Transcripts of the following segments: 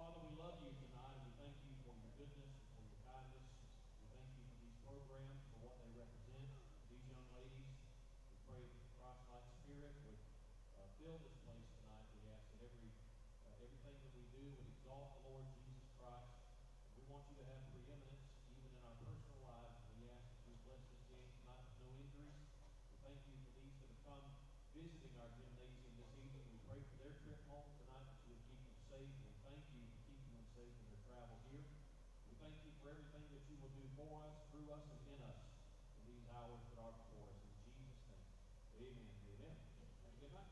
Father, we love you tonight, and we thank you for your goodness and for your kindness. We thank you for these programs, for what they represent. These young ladies, we pray that the Christ-like spirit would fill this place tonight. We ask that everything that we do would exalt the Lord Jesus Christ. We want you to have preeminence even in our personal lives, and we ask that you bless this game tonight with no injuries. We thank you for these that have come visiting our gymnasium this evening. We pray for their trip home tonight that you would keep them safe. We thank you for keeping them safe in their travel here. We thank you for everything that you will do for us, through us, and in us in these hours that are before us. In Jesus' name, amen. Amen. Have a good night.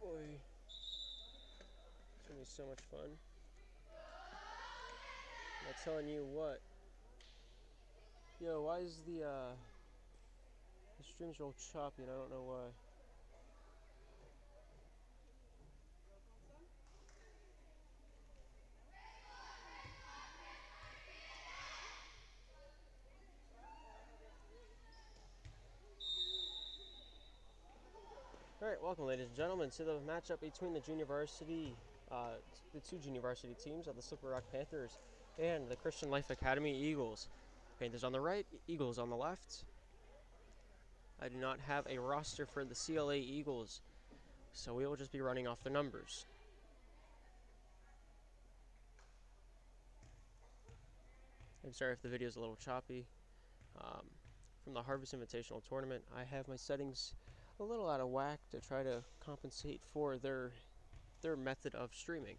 Oh boy. It's gonna be so much fun. I'm telling you what. Yo, why is the stream's real choppy and I don't know why. Alright, welcome ladies and gentlemen to the matchup between the junior varsity, the two junior varsity teams of the Slippery Rock Panthers and the Christian Life Academy Eagles. Panthers on the right, Eagles on the left. I do not have a roster for the CLA Eagles, so we will just be running off the numbers. I'm sorry if the video is a little choppy. From the Harvest Invitational Tournament, I have my settings a little out of whack to try to compensate for their method of streaming.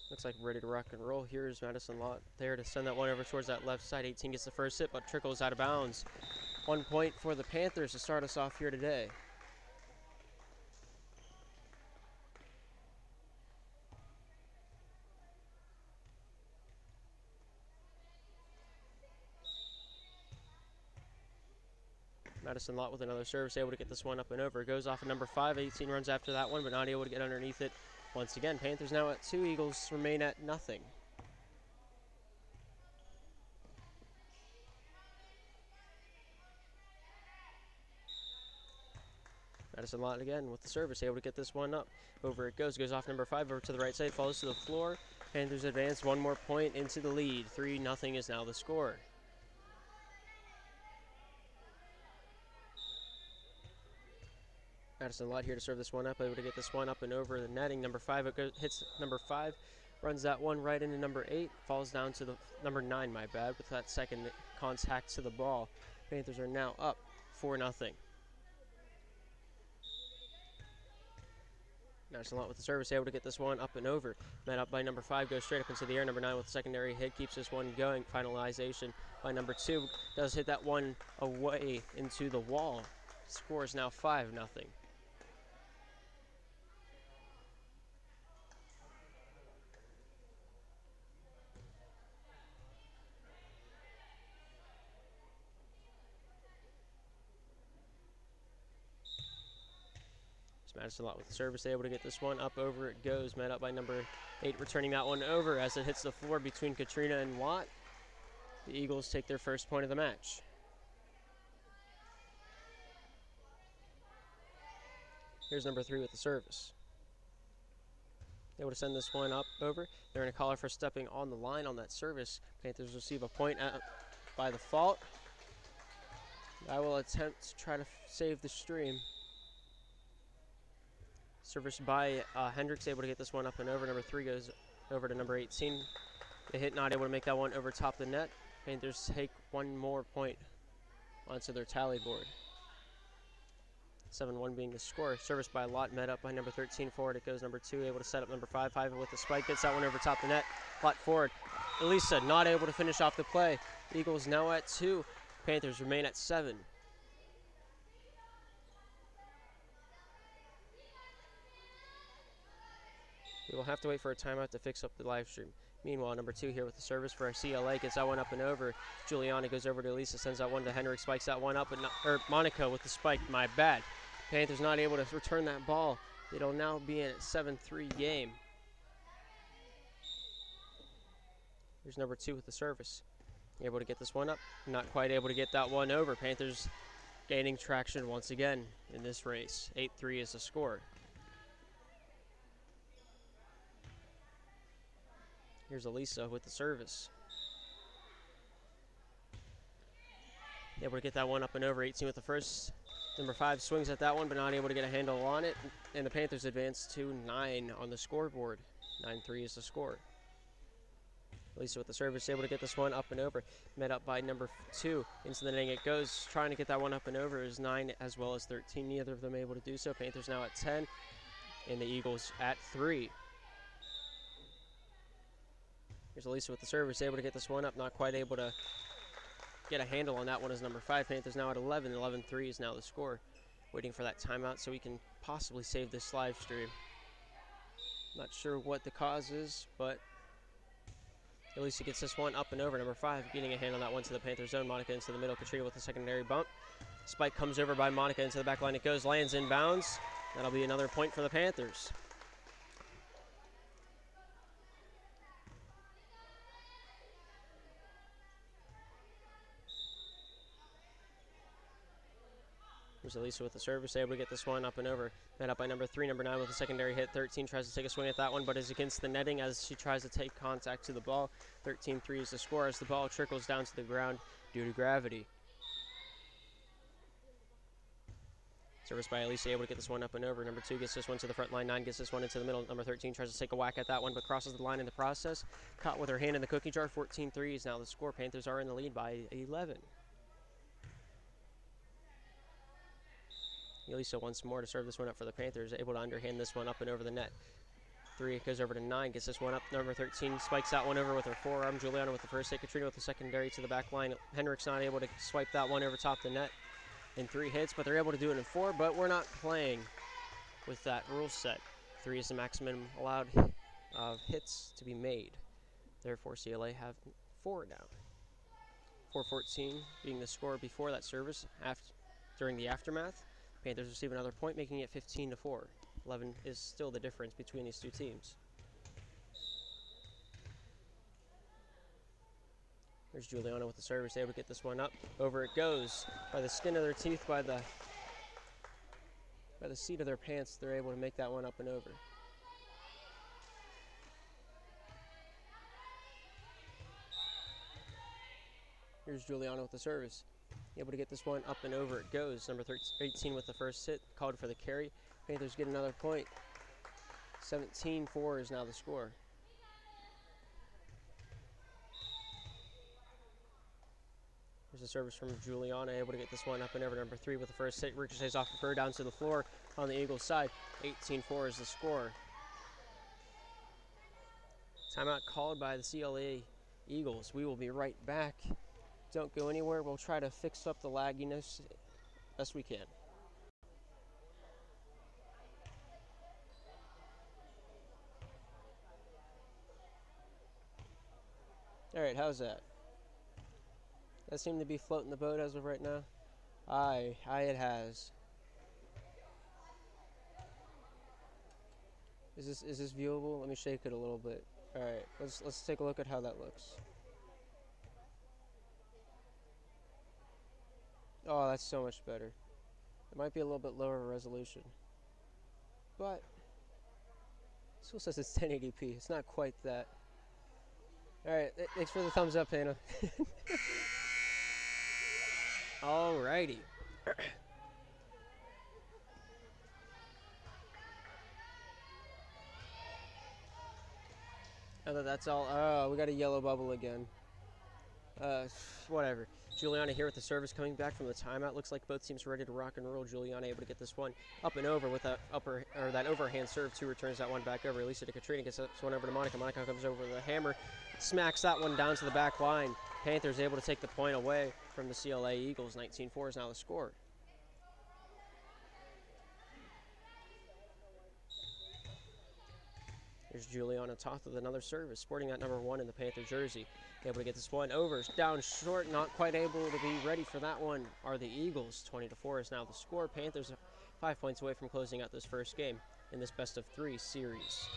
Looks like ready to rock and roll. Here's Madison Lott there to send that one over towards that left side. 18 gets the first hit, but trickles out of bounds. 1 point for the Panthers to start us off here today. Madison Lott with another service, able to get this one up and over. Goes off at number 5. 18 runs after that one, but not able to get underneath it. Once again, Panthers now at 2. Eagles remain at nothing. Madison Lott again with the service, able to get this one up. Over it goes off number 5 over to the right side, falls to the floor. Panthers advance 1 more point into the lead. 3-0 is now the score. Madison Lott here to serve this one up, able to get this one up and over the netting. Number 5, it hits number 5, runs that one right into number 8, falls down to the number 9, my bad, with that second contact to the ball. Panthers are now up 4-0. Madison Lott with the service, able to get this one up and over. Met up by number 5, goes straight up into the air. Number 9 with the secondary hit, keeps this one going. Finalization by number 2, does hit that one away into the wall. Score is now 5-0. Madison Lott with the service, able to get this one up, over it goes. Met up by number 8, returning that one over as it hits the floor between Katrina and Watt. The Eagles take their first point of the match. Here's number 3 with the service. Able to send this one up over. They're going to call her for stepping on the line on that service. Panthers receive a point by the fault. I will attempt to try to save the stream. Service by Hendricks, able to get this one up and over. Number 3 goes over to number 18. The hit not able to make that one over top the net. Panthers take one more point onto their tally board. 7-1 being the score. Service by Lott, met up by number 13 forward. It goes number 2, able to set up number 5. 5 with the spike, gets that one over top the net. Lott forward. Elisa not able to finish off the play. Eagles now at 2. Panthers remain at 7. We will have to wait for a timeout to fix up the live stream. Meanwhile, number 2 here with the service for our CLA, gets that one up and over. Juliana goes over to Elisa, sends that one to Henrik, spikes that one up, or Monica with the spike, my bad. Panthers not able to return that ball. It'll now be in a 7-3 game. Here's number 2 with the service. Able to get this one up, not quite able to get that one over. Panthers gaining traction once again in this race. 8-3 is the score. Here's Elisa with the service. Able to get that one up and over. 18 with the first. Number 5 swings at that one, but not able to get a handle on it. And the Panthers advance to 9 on the scoreboard. 9-3 is the score. Elisa with the service, able to get this one up and over. Met up by number 2. Into the netting it goes. Trying to get that one up and over is 9 as well as 13. Neither of them able to do so. Panthers now at 10. And the Eagles at 3. Here's Elisa with the service, able to get this one up, not quite able to get a handle on that one as number 5. Panthers now at 11. 11-3 is now the score. Waiting for that timeout so we can possibly save this live stream. Not sure what the cause is, but Elisa gets this one up and over. Number 5 getting a hand on that one to the Panther zone. Monica into the middle. Katrina with a secondary bump. Spike comes over by Monica into the back line. It goes, lands inbounds. That'll be another point for the Panthers. Here's Elisa with the service, able to get this one up and over. Met up by number 3, number 9 with a secondary hit. 13 tries to take a swing at that one, but is against the netting as she tries to take contact to the ball. 13-3 is the score as the ball trickles down to the ground due to gravity. Service by Elisa, able to get this one up and over. Number 2 gets this one to the front line. 9 gets this one into the middle. Number 13 tries to take a whack at that one, but crosses the line in the process. Caught with her hand in the cookie jar. 14-3 is now the score. Panthers are in the lead by 11. Elisa once more to serve this one up for the Panthers, able to underhand this one up and over the net. 3 goes over to 9, gets this one up. Number 13 spikes that one over with her forearm. Juliana with the first hit, Katrina with the secondary to the back line. Henrik's not able to swipe that one over top the net in 3 hits, but they're able to do it in 4, but we're not playing with that rule set. 3 is the maximum allowed of hits to be made. Therefore, CLA have 4 now. 4-14 being the score before that service during the aftermath. Panthers receive another point, making it 15-4. 11 is still the difference between these two teams. There's Juliana with the service, able to get this one up. Over it goes. By the skin of their teeth, by the seat of their pants, they're able to make that one up and over. Here's Juliana with the service. Able to get this one up and over it goes. Number 18 with the first hit, called for the carry. Panthers get another point. 17-4 is now the score. There's a service from Juliana, able to get this one up and over. Number 3 with the first hit, ricochets off of her down to the floor on the Eagles side. 18-4 is the score. Timeout called by the CLA Eagles. We will be right back. Don't go anywhere. We'll try to fix up the lagginess best we can. All right, how's that? That seemed to be floating the boat as of right now. Aye, it has. Is this viewable? Let me shake it a little bit. All right, let's take a look at how that looks. Oh, that's so much better. It might be a little bit lower resolution, but it still says it's 1080p. It's not quite that. All right, thanks for the thumbs up, Hannah. Alrighty. Now that's all. Oh, we got a yellow bubble again. Whatever. Juliana here with the service coming back from the timeout. Looks like both teams are ready to rock and roll. Juliana able to get this one up and over with that that overhand serve. 2 returns that one back over. Lisa to Katrina gets this one over to Monica. Monica comes over with a hammer, smacks that one down to the back line. Panthers able to take the point away from the CLA Eagles. 19-4 is now the score. Here's Juliana Toth with another service, sporting that number 1 in the Panther jersey. Able to get this one over, down short, not quite able to be ready for that one are the Eagles. 20-4 is now the score. Panthers are 5 points away from closing out this first game in this best-of-3 series.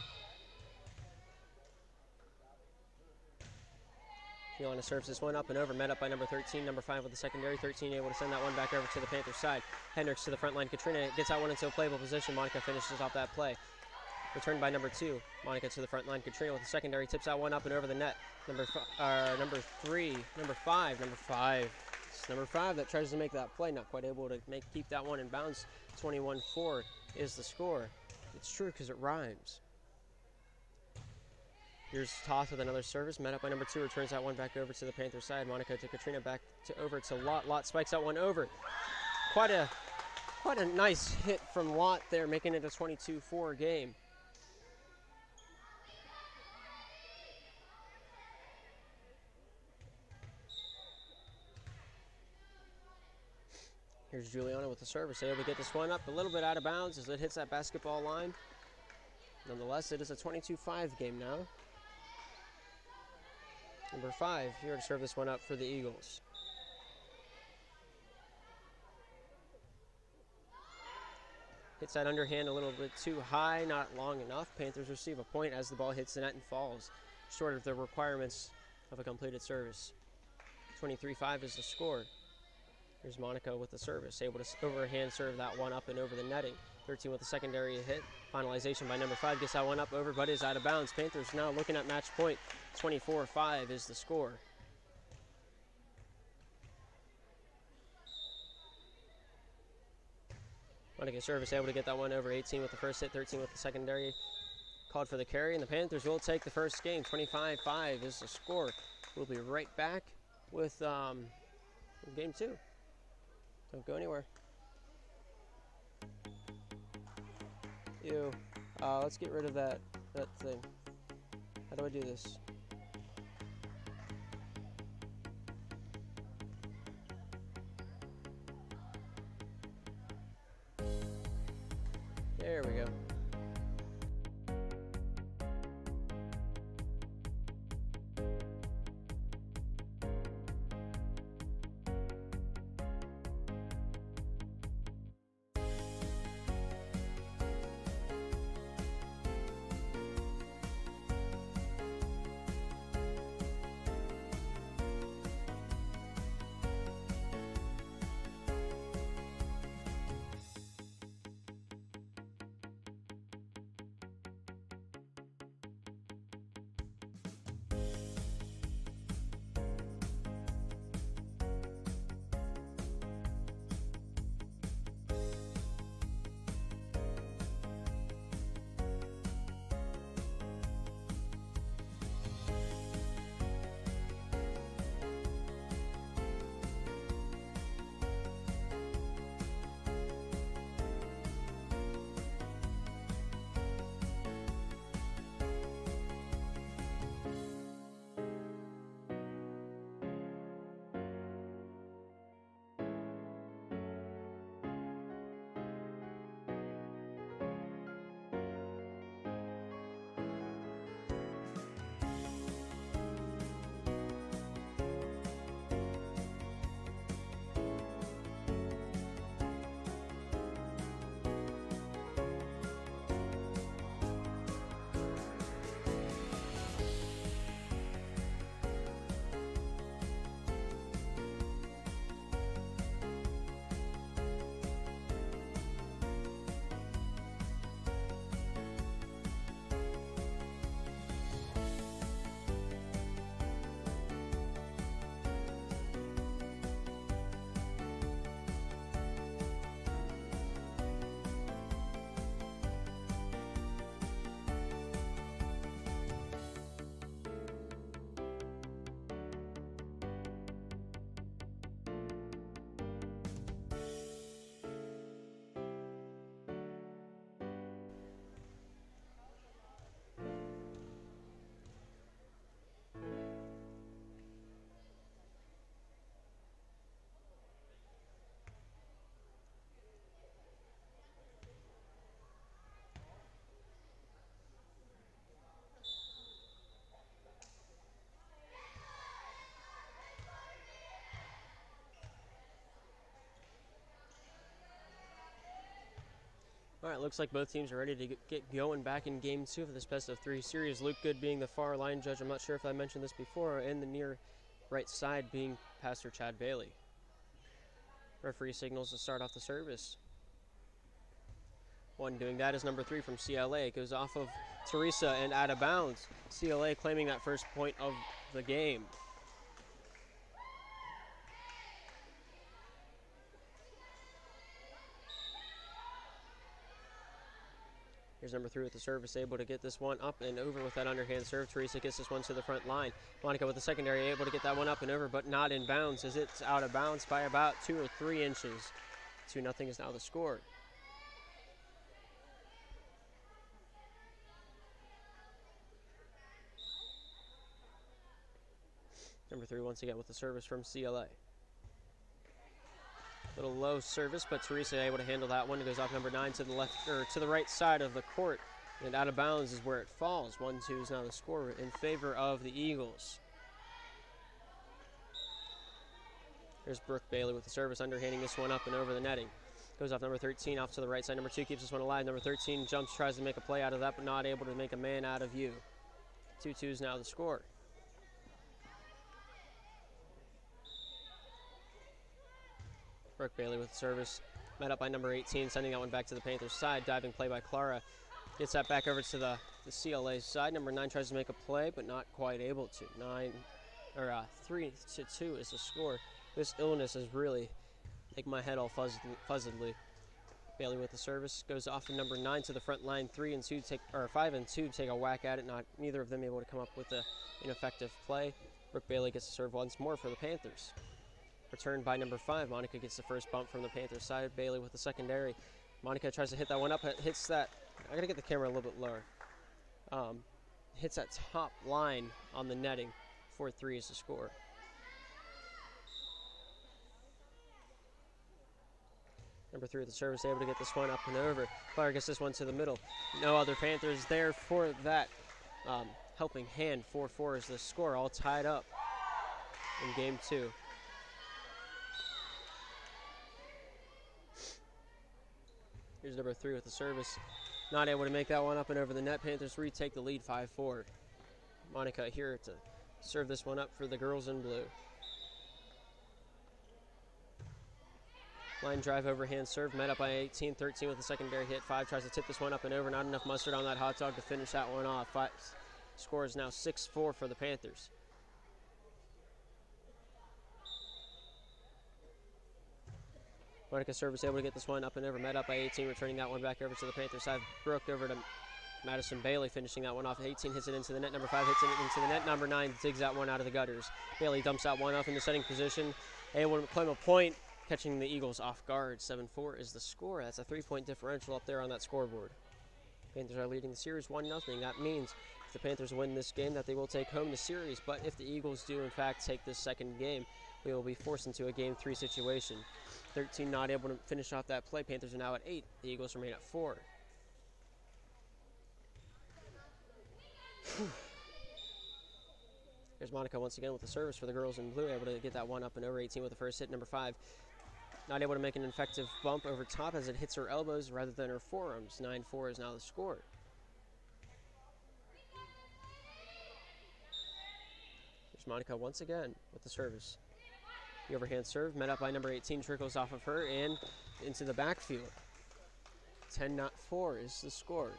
Juliana serves this one up and over, met up by number 13, number 5 with the secondary. 13 able to send that one back over to the Panther side. Hendricks to the front line. Katrina gets that one into a playable position. Monica finishes off that play. Returned by number 2. Monica to the front line. Katrina with the secondary tips that one up and over the net. Number 5 that tries to make that play, not quite able to keep that one in bounds. 21-4 is the score. It's true because it rhymes. Here's Toth with another service, met up by number 2, returns that one back over to the Panther side. Monica to Katrina, back over to Lot. Lot spikes that one over. Quite a nice hit from Lot there, making it a 22-4 game. Here's Juliana with the service, able to get this one up a little bit out of bounds as it hits that basketball line. Nonetheless, it is a 22-5 game now. Number 5 here to serve this one up for the Eagles. Hits that underhand a little bit too high, not long enough. Panthers receive a point as the ball hits the net and falls, short of the requirements of a completed service. 23-5 is the score. Here's Monica with the service, able to overhand serve that one up and over the netting. 13 with the secondary hit. Finalization by number 5, gets that one up over, but is out of bounds. Panthers now looking at match point. 24-5 is the score. Monica service, able to get that one over. 18 with the first hit, 13 with the secondary. Called for the carry, and the Panthers will take the first game. 25-5 is the score. We'll be right back with game 2. Don't go anywhere. Ew. Let's get rid of that thing. How do I do this? There we go. right, looks like both teams are ready to get going back in Game 2 of this best-of-3 series. Luke Good being the far line judge. I'm not sure if I mentioned this before, and the near right side being Pastor Chad Bailey. Referee signals to start off the service. One doing that is number 3 from CLA. It goes off of Teresa and out of bounds. CLA claiming that first point of the game. Here's number 3 with the service, able to get this one up and over with that underhand serve. Teresa gets this one to the front line. Monica with the secondary, able to get that one up and over, but not in bounds as it's out of bounds by about 2 or 3 inches. 2-0 is now the score. Number 3 once again with the service from CLA. Little low service, but Teresa able to handle that one. It goes off number 9 to the left, or to the right side of the court, and out of bounds is where it falls. 1-2 is now the score in favor of the Eagles. Here's Brooke Bailey with the service, underhanding this one up and over the netting. Goes off number 13, off to the right side. Number 2 keeps this one alive. Number 13 jumps, tries to make a play out of that, but not able to make a man out of you. 2-2 is now the score. Brooke Bailey with the service, met up by number 18, sending that one back to the Panthers side. Diving play by Clara. Gets that back over to the CLA side. Number 9 tries to make a play, but not quite able to. 3-2 is the score. This illness is really making my head all fuzzedly. Bailey with the service, goes off of number 9 to the front line. 5 and 2 take a whack at it. Neither of them able to come up with an ineffective play. Brooke Bailey gets to serve once more for the Panthers. Returned by number 5. Monica gets the first bump from the Panthers side. Bailey with the secondary. Monica tries to hit that one up. Hits that. I gotta get the camera a little bit lower. Hits that top line on the netting. 4-3 is the score. Number 3 with the service, able to get this one up and over. Clara gets this one to the middle. No other Panthers there for that helping hand. 4-4 is the score. All tied up in Game 2. Here's number 3 with the service. Not able to make that one up and over the net. Panthers retake the lead 5-4. Monica here to serve this one up for the girls in blue. Line drive overhand serve, met up by 18. 13 with the secondary hit. 5 tries to tip this one up and over. Not enough mustard on that hot dog to finish that one off. Score is now 6-4 for the Panthers. Monica service able to get this one up and over, met up by 18, returning that one back over to the Panthers side. Brooke over to Madison Bailey, finishing that one off. 18 hits it into the net. Number 5 hits it into the net. Number 9 digs that one out of the gutters. Bailey dumps that one off in the setting position. Able to claim a point, catching the Eagles off guard. 7-4 is the score. That's a 3-point differential up there on that scoreboard. Panthers are leading the series 1-0. That means if the Panthers win this game, that they will take home the series. But if the Eagles do, in fact, take this second game, we will be forced into a Game 3 situation. 13 not able to finish off that play. Panthers are now at 8. The Eagles remain at 4. Here's Monica once again with the service for the girls in blue, able to get that one up and over. 18 with the first hit. Number 5 not able to make an effective bump over top as it hits her elbows rather than her forearms. 9-4 is now the score. Here's Monica once again with the service. The overhand serve, met up by number 18, trickles off of her and into the backfield. 10-4 is the score.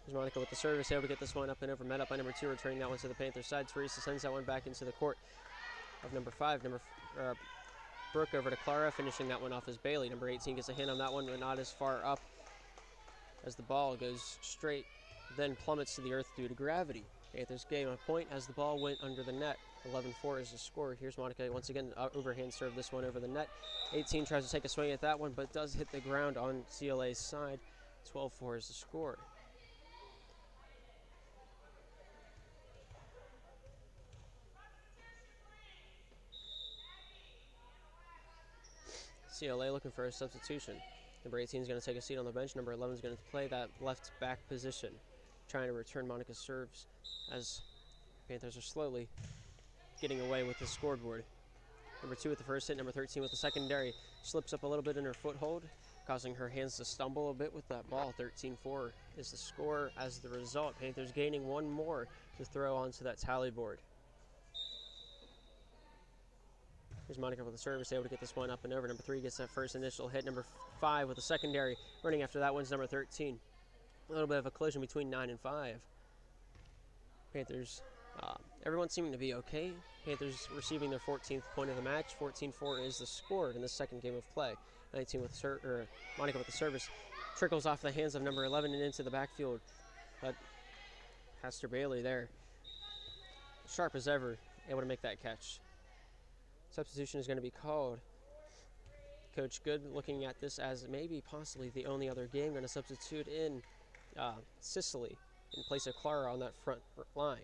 Here's Monica with the service, able to get this one up and over, met up by number 2, returning that one to the Panthers side. Teresa sends that one back into the court of number 5. Brooke over to Clara, finishing that one off as Bailey. Number 18 gets a hand on that one, but not as far up as the ball goes straight, then plummets to the earth due to gravity. Panthers gain a point as the ball went under the net. 11-4 is the score. Here's Monica once again, overhand serve this one over the net. 18 tries to take a swing at that one, but does hit the ground on CLA's side. 12-4 is the score. CLA looking for a substitution. Number 18 is going to take a seat on the bench. Number 11 is going to play that left back position, trying to return Monica's serves as Panthers are slowly getting away with the scoreboard. Number 2 with the first hit, number 13 with the secondary. Slips up a little bit in her foothold, causing her hands to stumble a bit with that ball. 13-4 is the score as the result. Panthers gaining one more to throw onto that tally board. Here's Monica with the service, able to get this one up and over. Number 3 gets that first initial hit. Number 5 with the secondary. Running after that one's number 13. A little bit of a collision between 9 and 5. Panthers, everyone seeming to be okay. Panthers receiving their 14th point of the match. 14-4 is the score in the second game of play. 19 with Monica with the service. Trickles off the hands of number 11 and into the backfield. But Pastor Bailey there, sharp as ever, able to make that catch. Substitution is going to be called. Coach Good looking at this as maybe possibly the only other game, going to substitute in Sicily in place of Clara on that front line.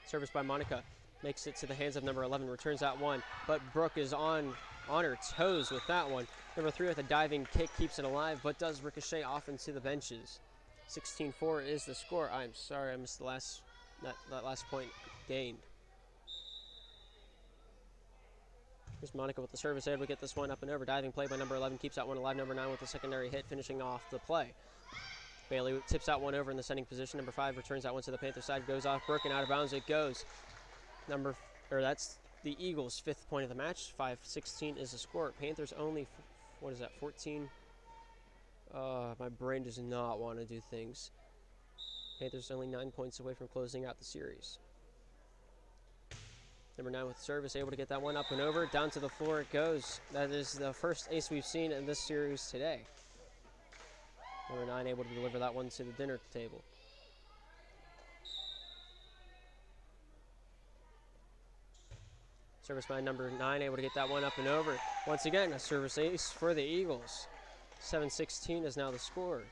Service by Monica makes it to the hands of number 11, returns that one, but Brooke is on her toes with that one. Number 3 with a diving kick keeps it alive, but does ricochet off into the benches. 16-4 is the score. I'm sorry I missed the that last point gained. Here's Monica with the service, able to get this one up and over. Diving play by number 11 keeps that one alive. Number 9 with the secondary hit, finishing off the play. Bailey tips that one over in the sending position. Number 5 returns that one to the Panther side, goes off Brooke and out of bounds it goes. That's the Eagles' 5th point of the match. 5-16 is the score. Panthers only, 14? My brain does not want to do things. Panthers only 9 points away from closing out the series. Number 9 with service, able to get that one up and over. Down to the floor it goes. That is the first ace we've seen in this series today. Number 9 able to deliver that one to the dinner table. Service by number 9 able to get that one up and over. Once again, a service ace for the Eagles. 7-16 is now the score.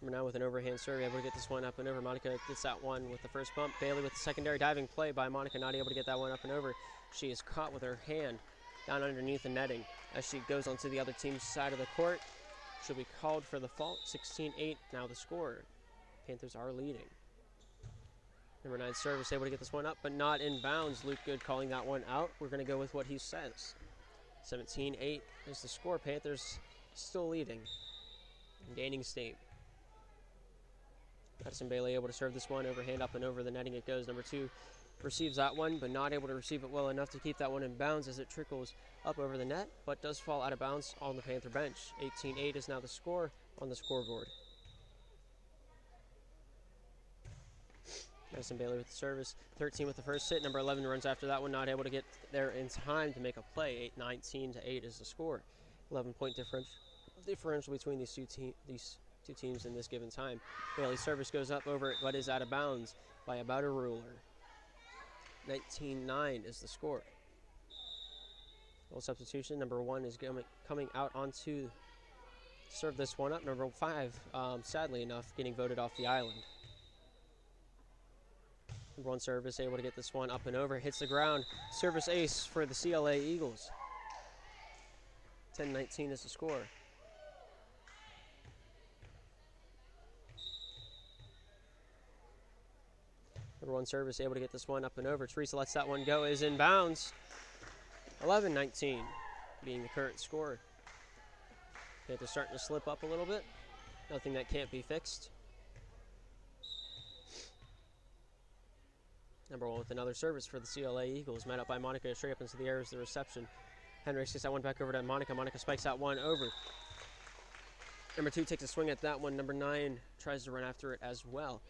Number 9 with an overhand serve, able to get this one up and over. Monica gets that one with the first bump. Bailey with the secondary diving play by Monica, not able to get that one up and over. She is caught with her hand down underneath the netting as she goes onto the other team's side of the court. She'll be called for the fault. 16-8 now the score. Panthers are leading. Number 9 service, able to get this one up, but not in bounds. Luke Good calling that one out. We're going to go with what he says. 17-8 is the score. Panthers still leading and gaining steam. Madison Bailey able to serve this one, overhand up and over the netting it goes. Number 2 receives that one, but not able to receive it well enough to keep that one in bounds as it trickles up over the net, but does fall out of bounds on the Panther bench. 18-8 is now the score on the scoreboard. Madison Bailey with the service. 13 with the first hit. Number 11 runs after that one, not able to get there in time to make a play. 19-8 is the score. 11-point differential between these two teams in this given time. Bailey's service goes up over it, but is out of bounds by about a ruler. 19-9 is the score. Little substitution. Number 1 is coming out onto serve this one up. Number 5, sadly enough, getting voted off the island. Number 1 service, able to get this one up and over. Hits the ground. Service ace for the CLA Eagles. 10-19 is the score. Number 1 service, able to get this one up and over. Teresa lets that one go, is in bounds. 11-19 being the current score. Panthers starting to slip up a little bit. Nothing that can't be fixed. Number 1 with another service for the CLA Eagles. Met up by Monica, straight up into the air is the reception. Henry gets that one back over to Monica. Monica spikes that one over. Number 2 takes a swing at that one. Number 9 tries to run after it as well.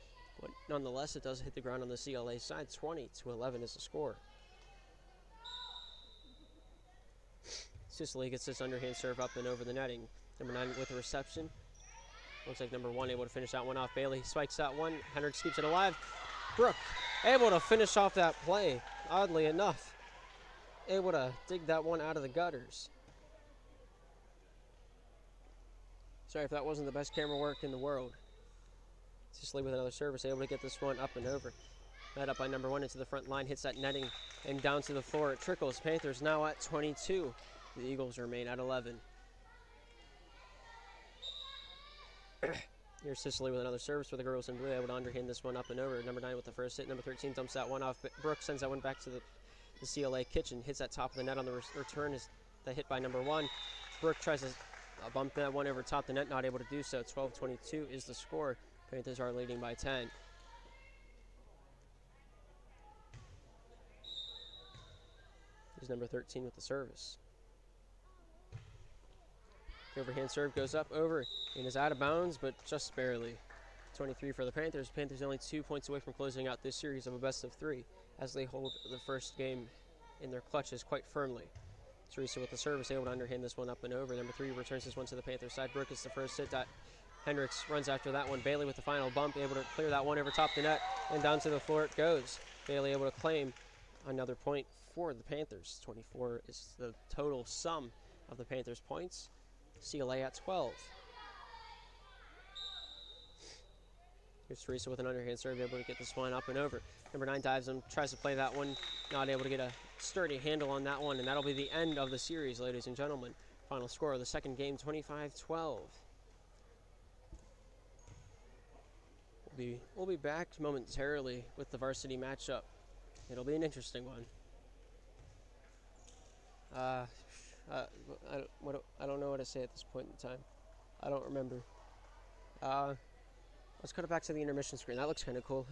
But nonetheless, it does hit the ground on the CLA side. 20-11 is the score. Sicily gets this underhand serve up and over the netting. Number 9 with a reception. Looks like number 1 able to finish that one off. Bailey spikes that one. Hendricks keeps it alive. Brooke able to finish off that play, oddly enough. Able to dig that one out of the gutters. Sorry if that wasn't the best camera work in the world. Sicily with another service, able to get this one up and over. Led up by number 1 into the front line, hits that netting and down to the floor. It trickles. Panthers now at 22. The Eagles remain at 11. Here's Sicily with another service for the girls in blue, able to underhand this one up and over. Number 9 with the first hit. Number 13 dumps that one off. Brooks sends that one back to the CLA kitchen. Hits that top of the net on the return. Is the hit by number 1. Brooke tries to bump that one over top the net, not able to do so. 12-22 is the score. Panthers are leading by 10. Here's number 13 with the service. The overhand serve goes up, over, and is out of bounds, but just barely. 23 for the Panthers. Panthers only 2 points away from closing out this series of a best-of-3 as they hold the first game in their clutches quite firmly. Teresa with the service, able to underhand this one up and over. Number 3 returns this one to the Panthers side. Brooke is the first hit. Hendricks runs after that one. Bailey with the final bump, able to clear that one over top the net, and down to the floor it goes. Bailey able to claim another point for the Panthers. 24 is the total sum of the Panthers' points. CLA at 12. Here's Teresa with an underhand serve, able to get this one up and over. Number 9 dives and tries to play that one, not able to get a sturdy handle on that one, and that'll be the end of the series, ladies and gentlemen. Final score of the second game, 25-12. We'll be back momentarily with the varsity matchup. It'll be an interesting one. I don't know what to say at this point in time. I don't remember. Let's cut it back to the intermission screen. That looks kind of cool.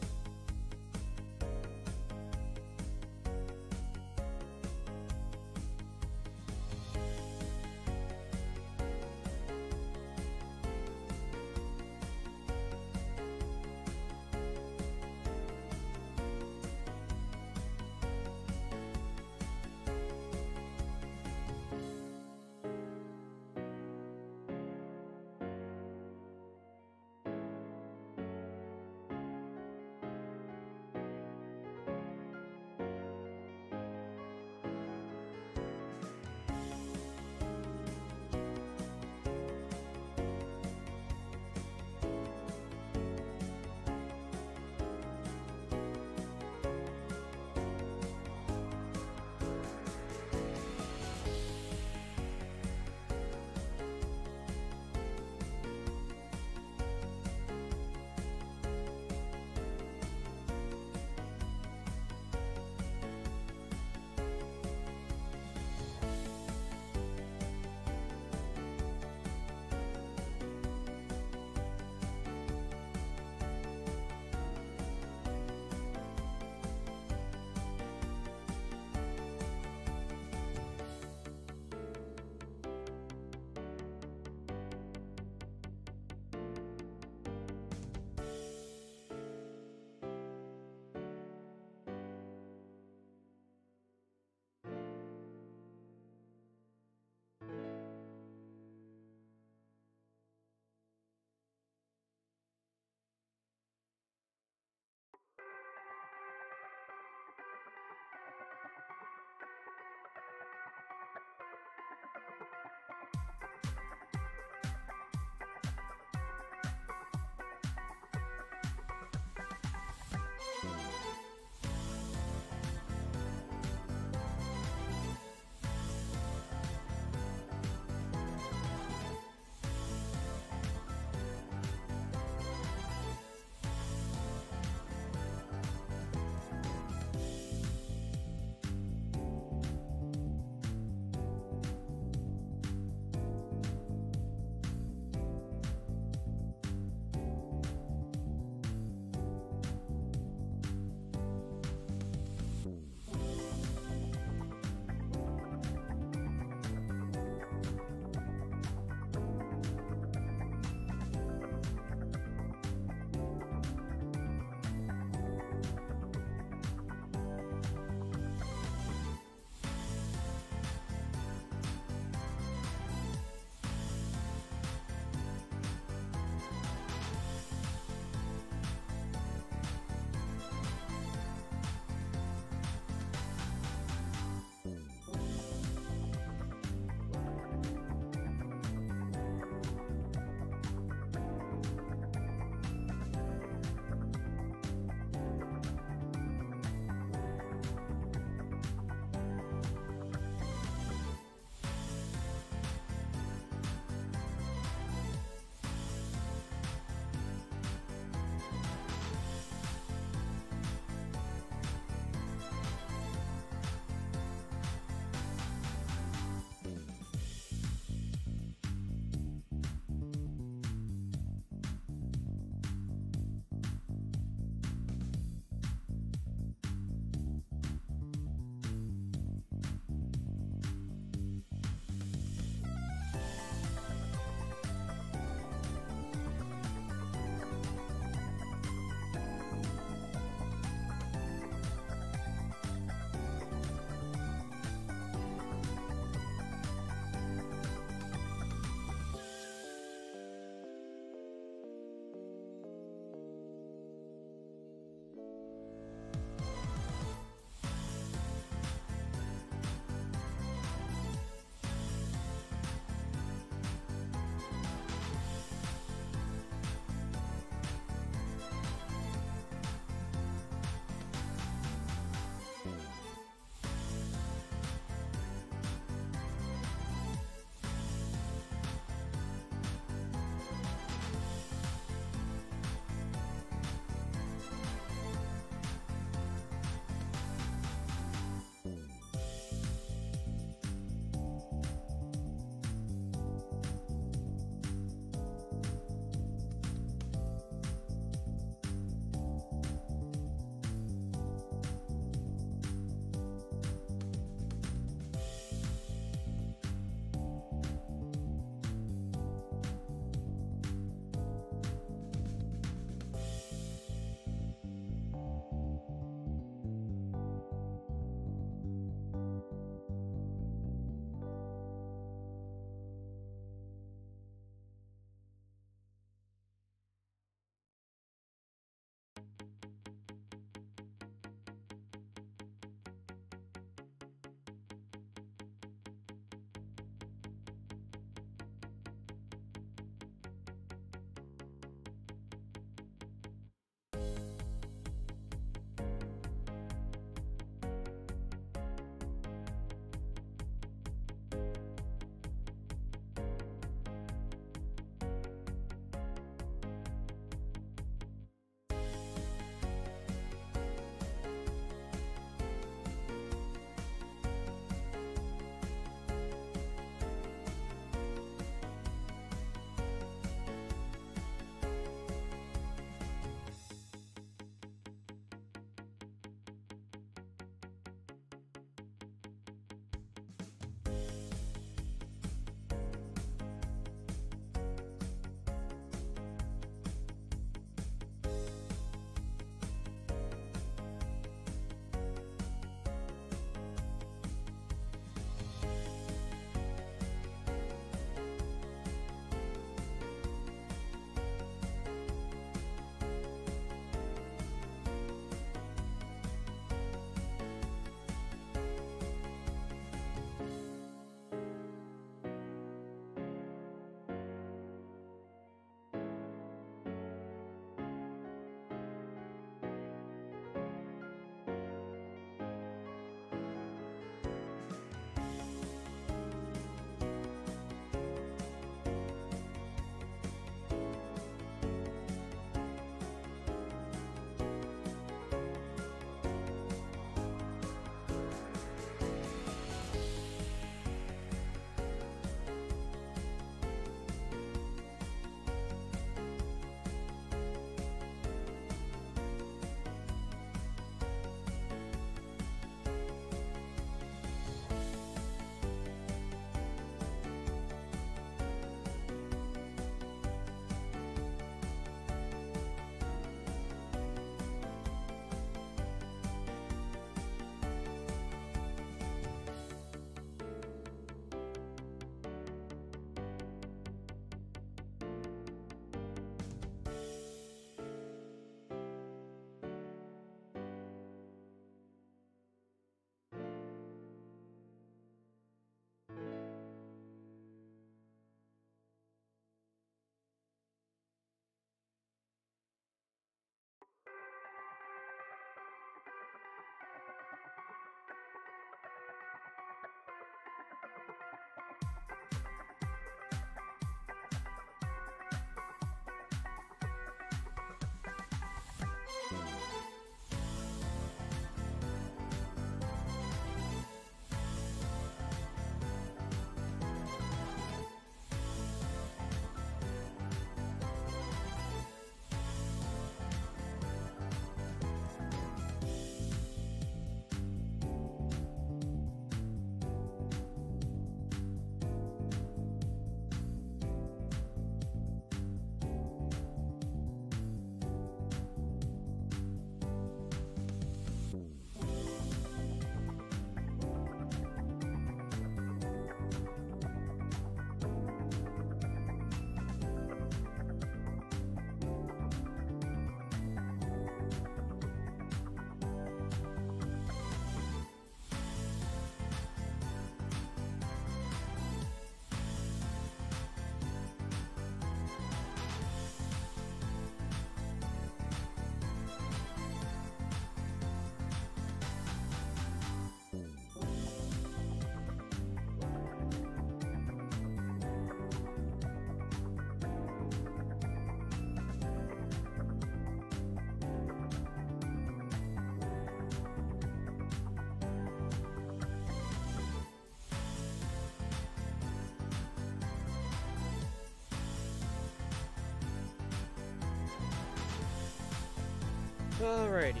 Alrighty.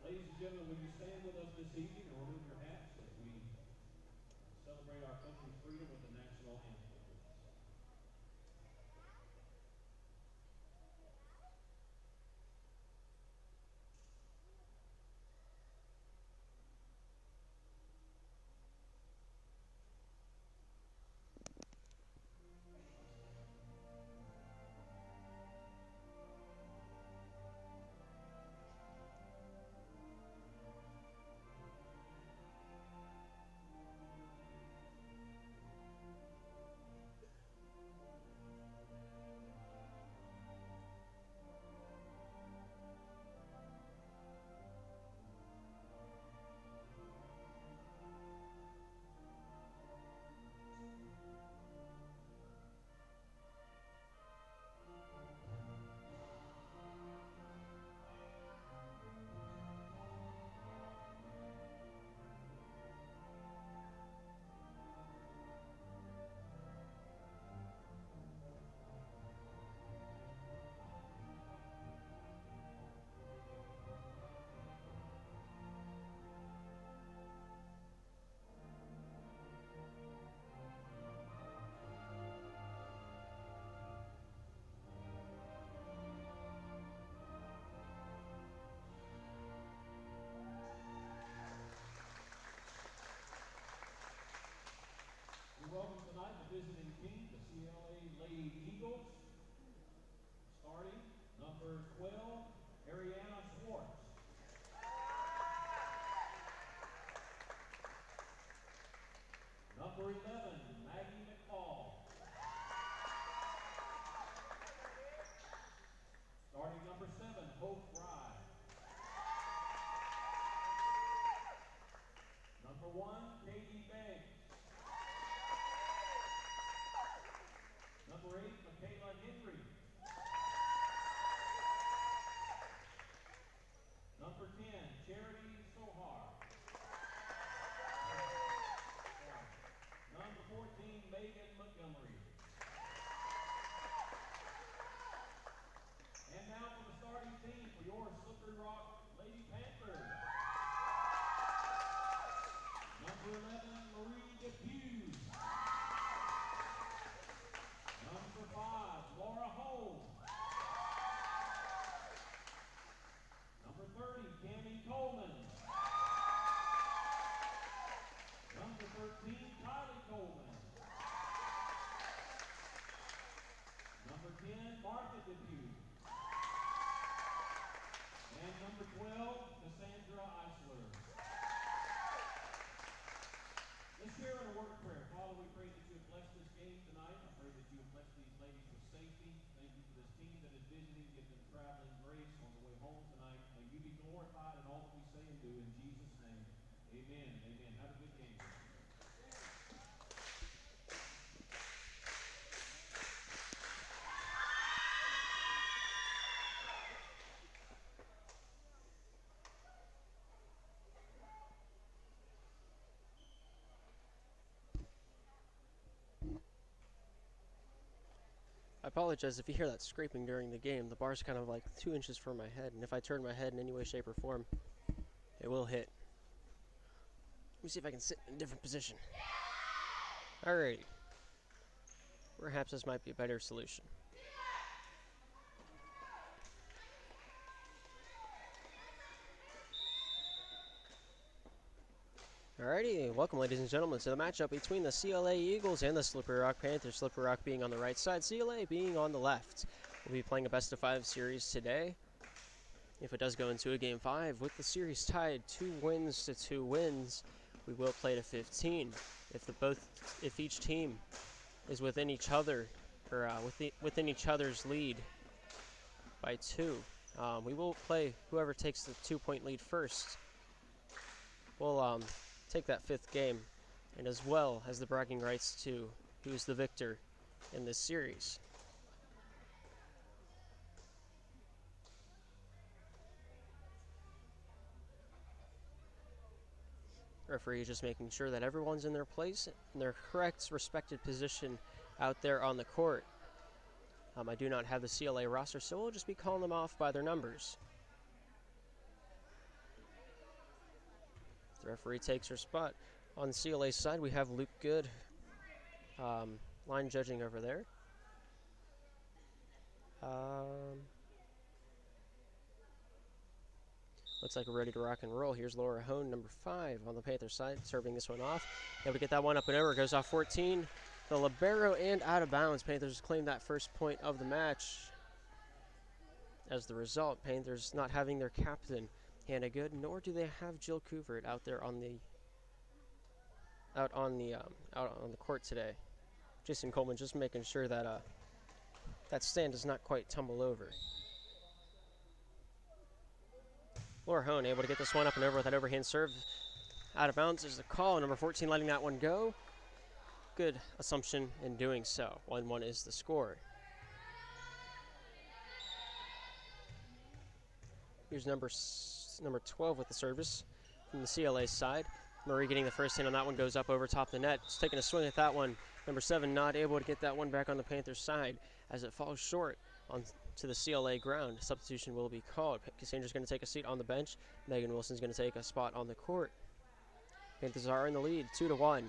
Ladies and gentlemen, will you stand with us this evening and remove your hats as we celebrate our country's freedom with the national anthem, please. We welcome tonight the visiting team, the CLA Eagles. Starting, number 12, Ariana Schwartz. Number 11, Maggie McCall. Starting number 7, Hope Fry. Number 1, Katie Beggs. Number 8, Michaela Henry. Number 10, Charity Sohar. Number 14, Megan Montgomery. And now for the starting team for your Slippery Rock Lady Panthers. Number 11, Marie DePew. Number 5, Laura Holmes. Number 30, Cammie Coleman. Number 13, Kylie Coleman. Number 10, Martha DePew. And number 12, Cassandra Eisler. Let's share in a word of prayer. Father, we pray that you have blessed this game tonight. I pray that you have blessed these ladies with safety. Thank you for this team that is visiting. Give them traveling grace on the way home tonight. May you be glorified in all that we say and do. In Jesus' name, amen. Amen. Have a good game. I apologize if you hear that scraping during the game. The bar's kind of like 2 inches from my head, and if I turn my head in any way, shape, or form, it will hit. Let me see if I can sit in a different position. Alrighty. Perhaps this might be a better solution. Alrighty, welcome ladies and gentlemen to the matchup between the CLA Eagles and the Slippery Rock Panthers. Slippery Rock being on the right side, CLA being on the left. We'll be playing a best-of-5 series today. If it does go into a Game 5, with the series tied 2 wins to 2 wins, we will play to 15. If each team is within each other, or within each other's lead by 2, We will play whoever takes the 2-point lead first. We'll take that 5th game, and as well as the bragging rights to who's the victor in this series. Referee just making sure that everyone's in their place, in their correct respected position out there on the court. I do not have the CLA roster, so we'll just be calling them off by their numbers. The referee takes her spot. On the CLA side, we have Luke Good line judging over there. Looks like we're ready to rock and roll. Here's Laura Hone, number 5 on the Panthers side, serving this one off. Able to get that one up and over. Goes off 14. The libero and out of bounds. Panthers claim that first point of the match. As the result, Panthers not having their captain, Hannah Good, nor do they have Jill Couvert out there on the out on the court today. Jason Coleman just making sure that that stand does not quite tumble over. Laura Hone able to get this one up and over with that overhand serve. Out of bounds is the call. Number 14 letting that one go. Good assumption in doing so. 1-1 is the score. Here's number 12 with the service from the CLA side. Murray getting the first hit on that one, goes up over top the net. Just taking a swing at that one. Number 7 not able to get that one back on the Panthers side as it falls short on to the CLA ground. Substitution will be called. Cassandra's going to take a seat on the bench. Megan Wilson's going to take a spot on the court. Panthers are in the lead, 2-1.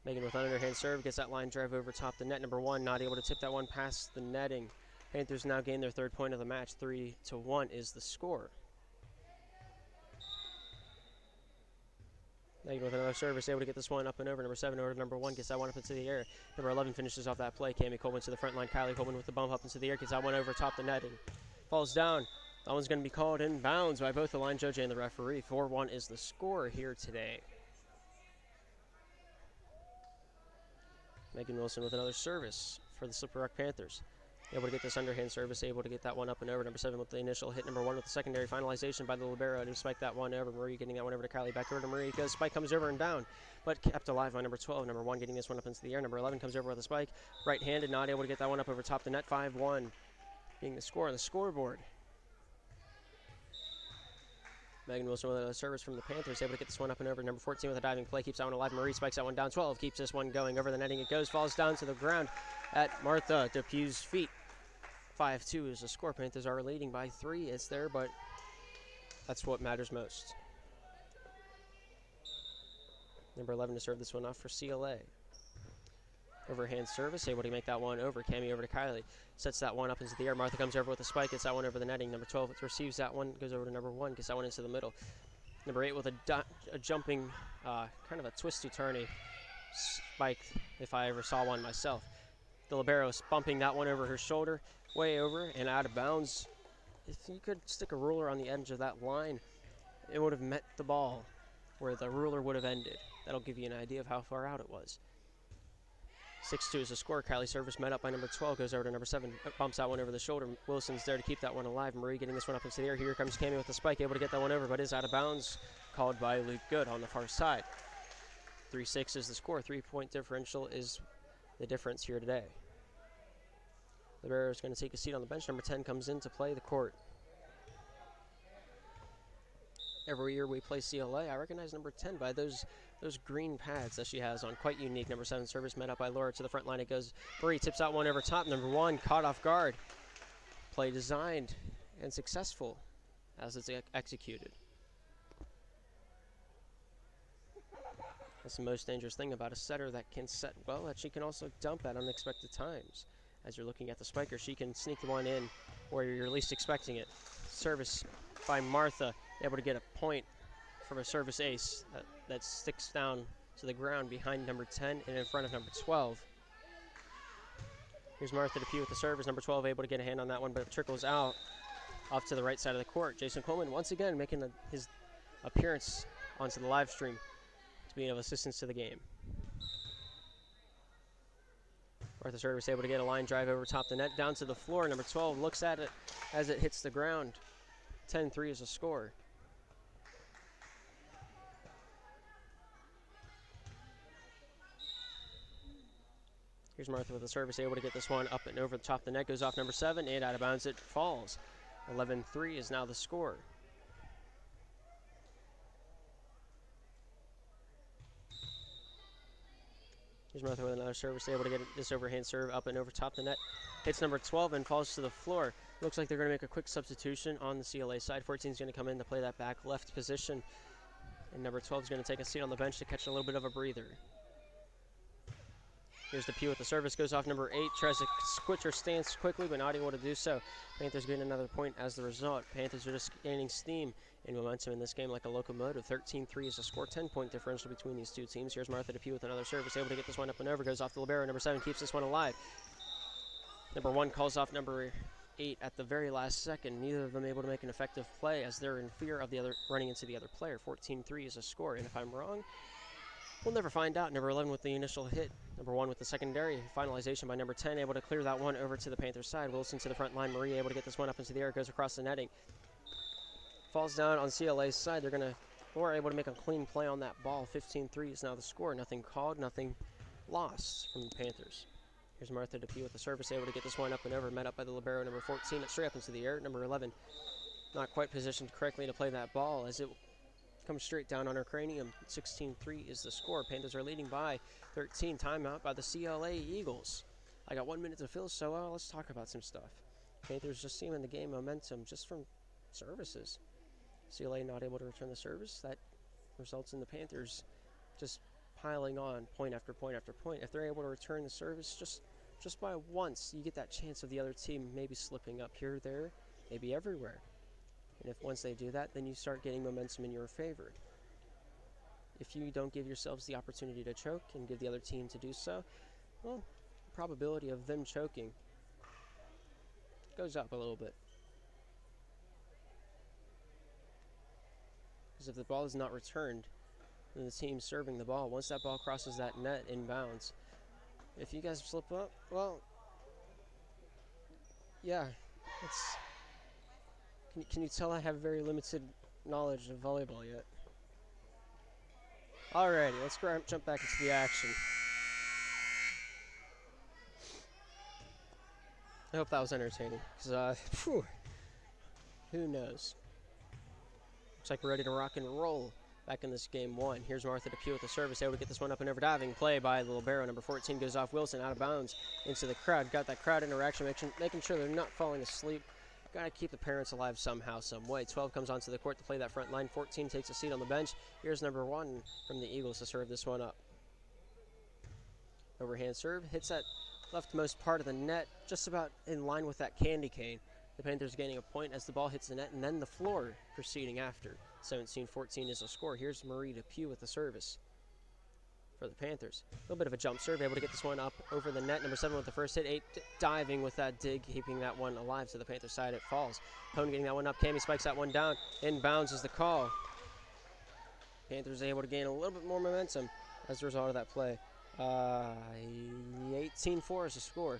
Megan with an underhand serve, gets that line drive over top the net. Number 1 not able to tip that one past the netting. Panthers now gain their 3rd point of the match. 3-1 is the score. Megan with another service, able to get this one up and over. Number 7 over to number 1, gets that one up into the air. Number 11 finishes off that play. Cami Coleman to the front line. Kylie Coleman with the bump up into the air, gets that one over top the net and falls down. That one's going to be called in bounds by both the line judge and the referee. 4-1 is the score here today. Megan Wilson with another service for the Slippery Rock Panthers. Able to get this underhand service, able to get that one up and over. Number 7 with the initial hit. Number 1 with the secondary finalization by the libero to spike that one over. Marie getting that one over to Kylie. Back over to Marie because spike comes over and down, but kept alive by number 12. Number 1 getting this one up into the air. Number 11 comes over with a spike. Right-handed, not able to get that one up over top the net. 5-1 being the score on the scoreboard. Megan Wilson with a service from the Panthers, able to get this one up and over. Number 14 with a diving play, keeps that one alive. Marie spikes that one down. 12 keeps this one going over the netting. It goes, falls down to the ground at Martha Depue's feet. 5-2 is the score. Panthers are leading by 3. It's there, but that's what matters most. Number 11 to serve this one off for CLA. Overhand service, able to make that one over. Cami over to Kylie. Sets that one up into the air. Martha comes over with a spike, gets that one over the netting. Number 12 receives that one, goes over to number 1, gets that one into the middle. Number 8 with a jumping, kind of a twisty-turny spike, if I ever saw one myself. The libero is bumping that one over her shoulder, way over and out of bounds. If you could stick a ruler on the edge of that line, it would have met the ball where the ruler would have ended. That'll give you an idea of how far out it was. 6-2 is the score. Kylie service met up by number 12, goes over to number 7, bumps that one over the shoulder. Wilson's there to keep that one alive. Marie getting this one up into the air. Here comes Cami with the spike, able to get that one over, but is out of bounds. Called by Luke Good on the far side. 3-6 is the score. 3-point differential is the difference here today. Libero is going to take a seat on the bench. Number 10 comes in to play the court. Every year we play CLA, I recognize number 10 by those green pads that she has on. Quite unique. Number 7 service met up by Laura to the front line. It goes. Marie tips out one over top. Number 1 caught off guard. Play designed and successful as it's executed. That's the most dangerous thing about a setter that can set well, that she can also dump at unexpected times. As you're looking at the spiker, she can sneak the one in where you're least expecting it. Service by Martha, able to get a point from a service ace that sticks down to the ground behind number 10 and in front of number 12. Here's Martha Depue with the service. Number 12 able to get a hand on that one, but it trickles out off to the right side of the court. Jason Coleman once again making his appearance onto the live stream to be of assistance to the game. Martha service able to get a line drive over top the net, down to the floor. Number 12 looks at it as it hits the ground. 10-3 is the score. Here's Martha with the service, able to get this one up and over the top of the net. Goes off number 7, and out of bounds it falls. 11-3 is now the score. Here's Martha with another service, able to get this overhand serve up and over top the net. Hits number 12 and falls to the floor. Looks like they're going to make a quick substitution on the CLA side. 14 is going to come in to play that back left position. And number 12 is going to take a seat on the bench to catch a little bit of a breather. Here's the P with the service, goes off number 8, tries to switch her stance quickly, but not able to do so. Panthers getting another point as the result. Panthers are just gaining steam and momentum in this game like a locomotive. 13-3 is the score, 10-point differential between these two teams. Here's Martha P with another service, able to get this one up and over, goes off the libero. Number 7 keeps this one alive. Number 1 calls off number 8 at the very last second. Neither of them able to make an effective play as they're in fear of the other running into the other player. 14-3 is a score, and if I'm wrong, we'll never find out. Number 11 with the initial hit. Number 1 with the secondary. Finalization by number 10, able to clear that one over to the Panthers side. Wilson to the front line. Marie able to get this one up into the air. Goes across the netting. Falls down on CLA's side. They're going to, or able to make a clean play on that ball. 15-3 is now the score. Nothing called, nothing lost from the Panthers. Here's Martha DePue with the service, able to get this one up and over. Met up by the libero. Number 14, it's straight up into the air. Number 11, not quite positioned correctly to play that ball as it comes straight down on her cranium. 16-3 is the score. Panthers are leading by 13. Timeout by the CLA Eagles. I got 1 minute to fill, so let's talk about some stuff. Panthers just seeing the game momentum just from services. CLA not able to return the service. That results in the Panthers just piling on point after point after point. If they're able to return the service just by once, you get that chance of the other team maybe slipping up here, there, maybe everywhere. And if once they do that, then you start getting momentum in your favor. If you don't give yourselves the opportunity to choke and give the other team to do so, well, the probability of them choking goes up a little bit. Because if the ball is not returned, then the team serving the ball, once that ball crosses that net inbounds, if you guys slip up, well, yeah, it's... Can you tell I have very limited knowledge of volleyball yet? Alrighty, let's jump back into the action. I hope that was entertaining, because, who knows? Looks like we're ready to rock and roll back in this game 1. Here's Martha DePue with the service, able to get this one up and over. Diving play by the libero. Number 14 goes off Wilson, out of bounds into the crowd. Got that crowd interaction, making sure they're not falling asleep. Got to keep the parents alive somehow, some way. 12 comes onto the court to play that front line. 14 takes a seat on the bench. Here's number 1 from the Eagles to serve this one up. Overhand serve, hits that leftmost part of the net, just about in line with that candy cane. The Panthers gaining a point as the ball hits the net, and then the floor proceeding after. 17-14 is the score. Here's Marie DePue with the service for the Panthers. A little bit of a jump serve, able to get this one up over the net. Number 7 with the first hit. 8 diving with that dig, keeping that one alive to the Panthers side. It falls. Cone getting that one up. Cammy spikes that one down. Inbounds is the call. Panthers able to gain a little bit more momentum as a result of that play. 18-4 is the score.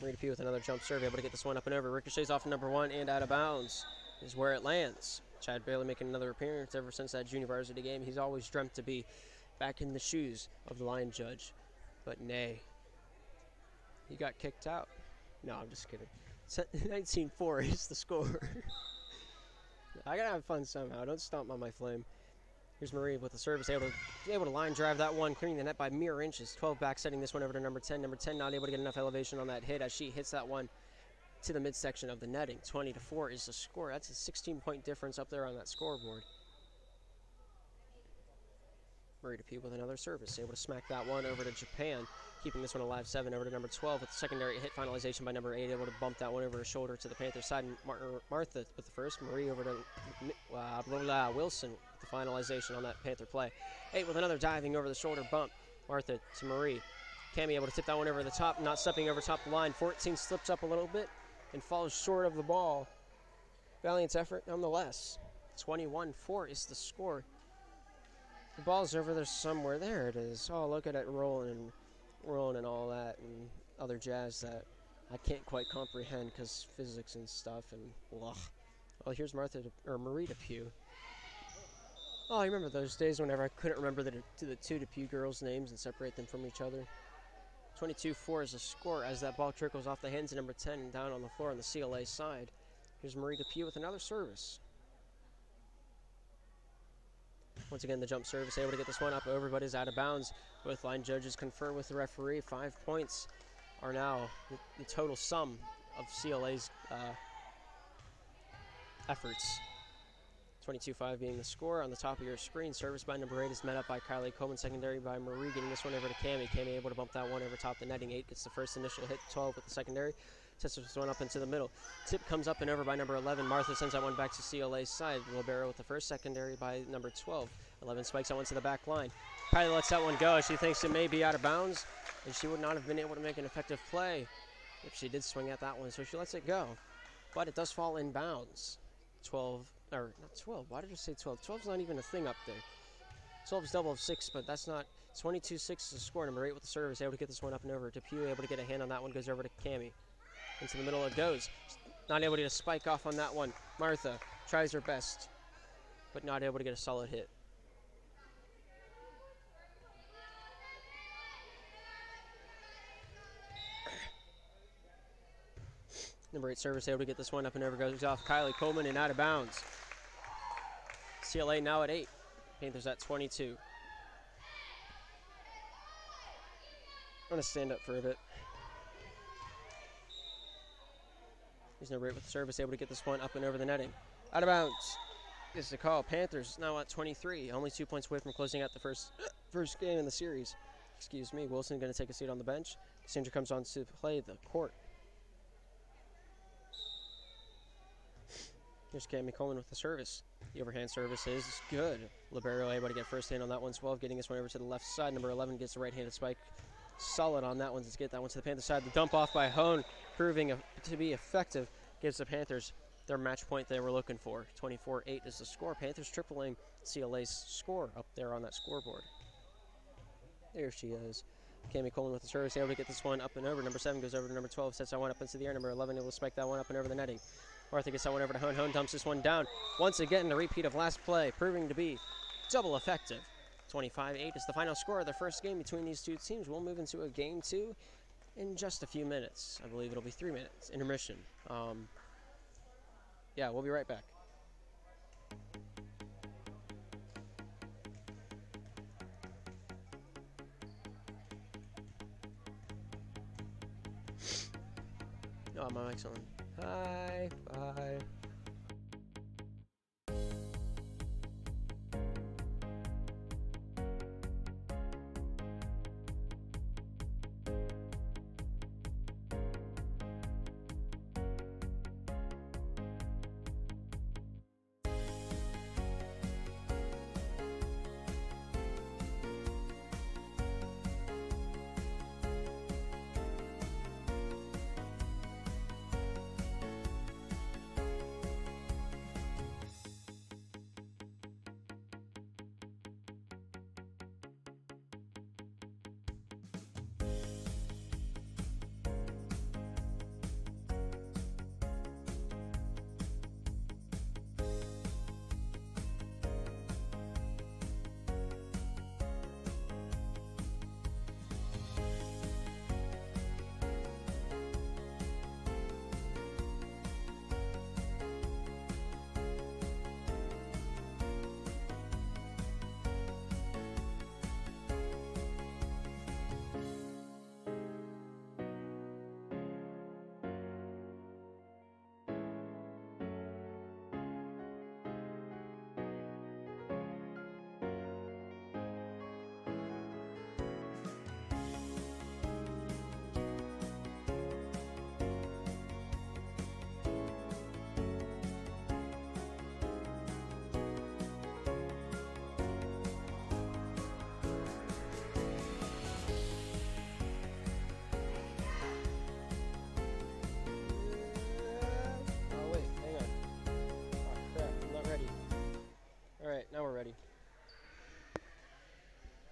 Marie DePue with another jump serve, able to get this one up and over. Ricochets off number 1 and out of bounds is where it lands. Chad Bailey making another appearance ever since that junior varsity game. He's always dreamt to be back in the shoes of the line judge, but nay, he got kicked out. No, I'm just kidding. 19-4 is the score. I gotta have fun somehow. Don't stomp on my flame. Here's Marie with the service, able to line drive that one, clearing the net by mere inches. 12 back, setting this one over to number 10. Number 10 not able to get enough elevation on that hit as she hits that one to the midsection of the netting. 20-4 is the score. That's a 16-point difference up there on that scoreboard. Marie DePue with another service, able to smack that one over to Japan, keeping this one alive. 7 over to number 12 with the secondary hit finalization by number 8, able to bump that one over her shoulder to the Panthers side. And Martha with the first, Marie over to Wilson with the finalization on that Panther play. 8 with another diving over the shoulder bump. Martha to Marie. Cammy able to tip that one over the top, not stepping over top the line. 14 slips up a little bit and falls short of the ball. Valiant effort nonetheless. 21-4 is the score. The ball's over there somewhere. There it is. Oh, look at it rolling and all that and other jazz that I can't quite comprehend because physics and stuff and ugh. Oh, here's Marie Depew. Oh, I remember those days whenever I couldn't remember the two Depew girls' names and separate them from each other. 22-4 is the score as that ball trickles off the hands of number 10 down on the floor on the CLA side. Here's Marie Depew with another service. Once again, the jump service able to get this one up over, but is out of bounds. Both line judges confer with the referee. 5 points are now the total sum of CLA's efforts. 22-5 being the score on the top of your screen. Service by number 8 is met up by Kylie Coleman. Secondary by Marie, getting this one over to Cami. Cami able to bump that one over top the netting. 8 gets the first initial hit. 12 with the secondary. Sets this one up into the middle. Tip comes up and over by number 11. Martha sends that one back to CLA's side. Libero with the first, secondary by number 12. 11 spikes that one to the back line. Kylie lets that one go. She thinks it may be out of bounds, and she would not have been able to make an effective play if she did swing at that one, so she lets it go. But it does fall in bounds. 12, or not 12, why did I say 12? 12's not even a thing up there. 12 is double of 6, but that's not. 22-6 is the score. Number 8 with the service, able to get this one up and over. Depew able to get a hand on that one, goes over to Cami. Into the middle it goes. Not able to get a spike off on that one. Martha tries her best, but not able to get a solid hit. Number 8 service able to get this one up and over, goes off Kylie Coleman and out of bounds. CLA now at 8. Panthers at 22. I'm going to stand up for a bit. Here's number 8 with the service, able to get this one up and over the netting. Out of bounds is the call. Panthers now at 23. Only 2 points away from closing out the first game in the series. Excuse me. Wilson going to take a seat on the bench. Sandra comes on to play the court. Here's Cami Coleman with the service. The overhand service is good. Libero able to get first hand on that one. 12 getting this one over to the left side. Number 11 gets the right-handed spike. Solid on that one to get that one to the Panther side. The dump off by Hone proving to be effective gives the Panthers their match point they were looking for. 24-8 is the score. Panthers tripling CLA's score up there on that scoreboard. There she is. Cami Coleman with the service, able to get this one up and over. Number 7 goes over to number 12, sets that one up into the air. Number 11 able to spike that one up and over the netting. Martha gets that one over to Hone. Hone dumps this one down. Once again, the repeat of last play, proving to be double effective. 25-8 is the final score of the first game between these two teams. We'll move into a game 2 in just a few minutes. I believe it'll be 3 minutes. Intermission. Yeah, we'll be right back. Oh, my mic's on. Hi, bye.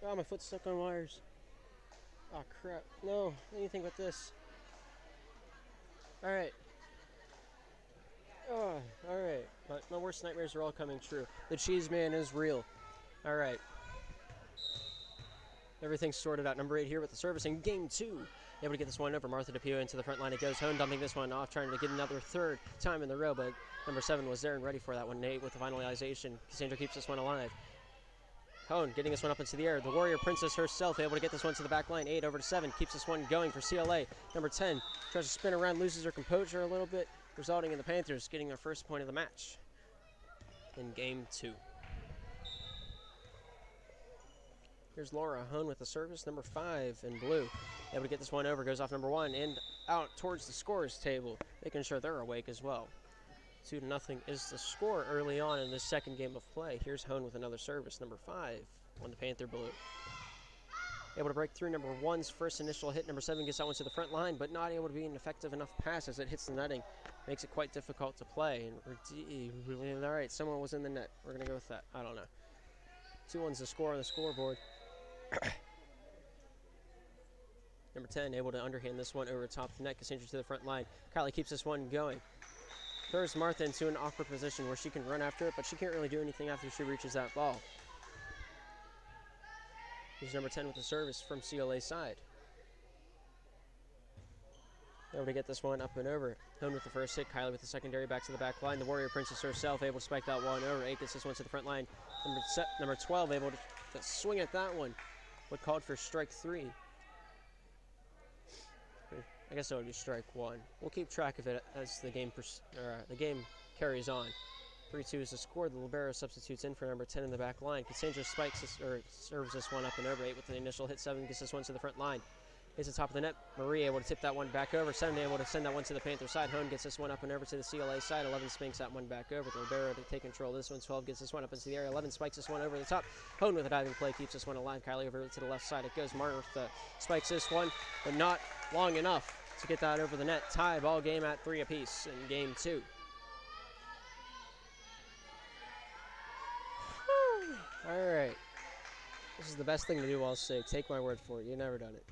Oh, my foot's stuck on wires. Oh, crap. No, anything but this. Alright. Oh, alright. My worst nightmares are all coming true. The cheese man is real. Alright. Everything's sorted out. Number 8 here with the service in game 2. Able to get this one over. Martha DePio into the front line. It goes home, dumping this one off, trying to get another third time in the row, but number 7 was there and ready for that one. Nate with the finalization. Cassandra keeps this one alive. Hone getting this one up into the air. The Warrior Princess herself able to get this one to the back line. 8 over to 7. Keeps this one going for CLA. Number 10 tries to spin around, loses her composure a little bit, resulting in the Panthers getting their first point of the match in game 2. Here's Laura Hone with the service. Number 5 in blue. Able to get this one over. Goes off number 1 and out towards the scorer's table, making sure they're awake as well. 2-0 is the score early on in this second game of play. Here's Hone with another service. Number 5 on the Panther blue. Able to break through number 1's first initial hit. Number 7 gets that one to the front line, but not able to be an effective enough pass as it hits the netting. Makes it quite difficult to play. And all right, someone was in the net. We're going to go with that. I don't know. 2-1's the score on the scoreboard. Number 10 able to underhand this one over top the net. Cassandra to the front line. Kylie keeps this one going. Throws Martha into an awkward position where she can run after it, but she can't really do anything after she reaches that ball. Here's number 10 with the service from CLA side. Able to get this one up and over. Hone with the first hit. Kylie with the secondary back to the back line. The Warrior Princess herself able to spike that one over. 8 gets this one to the front line. Number 12 able to swing at that one. What called for strike 3. I guess that would be strike 1. We'll keep track of it as the game carries on. 3-2 is the score. The libero substitutes in for number 10 in the back line. Cassandra spikes this, or serves this one up and over. 8 with the initial hit. 7 gets this one to the front line. Hits the top of the net. Marie able to tip that one back over. 7 able to send that one to the Panther side. Hone gets this one up and over to the CLA side. 11 spinks that one back over. The libero to take control of this one. 12 gets this one up into the air. 11 spikes this one over the top. Hone with a diving play keeps this one alive. Kylie over to the left side. It goes. Martha spikes this one, but not long enough to get that over the net. Tie ball game at 3 apiece in game 2. All right. This is the best thing to do while sick. Take my word for it. You've never done it.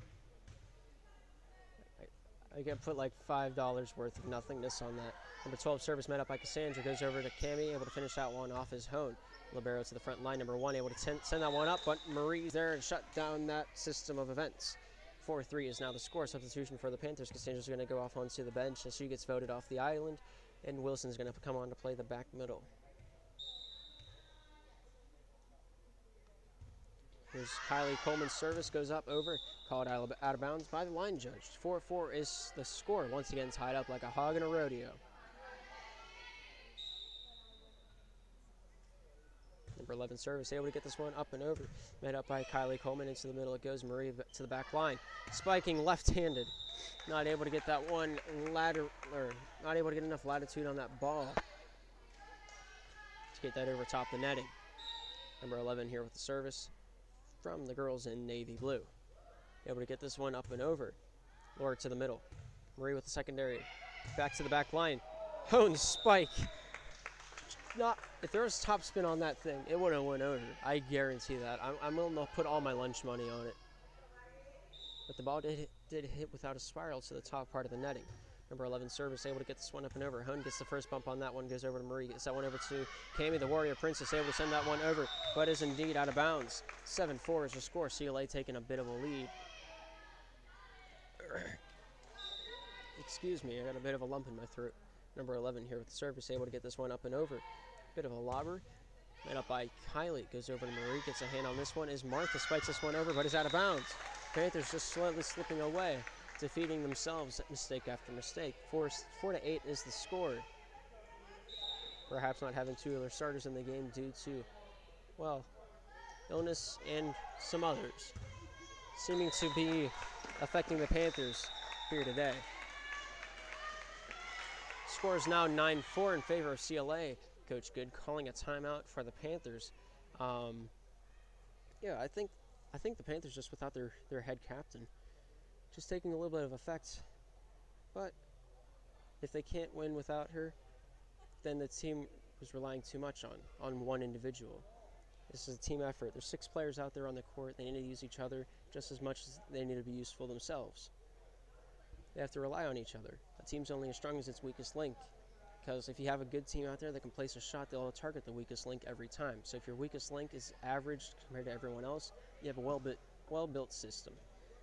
I can put like $5 worth of nothingness on that. Number 12 service met up by Cassandra. Goes over to Cammie, able to finish that one off as Hone. Libero to the front line. Number 1 able to send that one up, but Marie's there and shut down that system of events. 4-3 is now the score. Substitution for the Panthers. Cassandra's going to go off onto the bench as she gets voted off the island, and Wilson's going to come on to play the back middle. Here's Kylie Coleman's service, goes up over, called out of bounds by the line judge. 4-4 is the score. Once again tied up like a hog in a rodeo. Number 11 service, able to get this one up and over. Made up by Kylie Coleman into the middle. It goes Marie to the back line. Spiking left-handed. Not able to get that one not able to get enough latitude on that ball to get that over top the netting. Number 11 here with the service from the girls in navy blue. Able to get this one up and over. Laura to the middle. Marie with the secondary. Back to the back line. Hone spike. If there was top spin on that thing, it would have went over. I guarantee that. I'm willing to put all my lunch money on it. But the ball did hit without a spiral to the top part of the netting. Number 11 service able to get this one up and over. Hone gets the first bump on that one, goes over to Marie, gets that one over to Cammie, the Warrior Princess, able to send that one over, but is indeed out of bounds. 7-4 is the score. CLA taking a bit of a lead. Excuse me, I got a bit of a lump in my throat. Number 11 here with the service, able to get this one up and over. Bit of a lobber. Made up by Kylie, goes over to Marie, gets a hand on this one as Martha spikes this one over, but is out of bounds. Panthers just slightly slipping away, defeating themselves mistake after mistake. 4-8 is the score. Perhaps not having 2 of their starters in the game due to, well, illness and some others seeming to be affecting the Panthers here today. Score is now 9-4 in favor of CLA. Coach Good calling a timeout for the Panthers. Yeah, I think the Panthers just without their head captain, just taking a little bit of effect. But if they can't win without her, then the team was relying too much on one individual. This is a team effort. There's 6 players out there on the court. They need to use each other just as much as they need to be useful themselves. They have to rely on each other. A team's only as strong as its weakest link. Because if you have a good team out there that can place a shot, they'll target the weakest link every time. So if your weakest link is average compared to everyone else, you have a well-built system.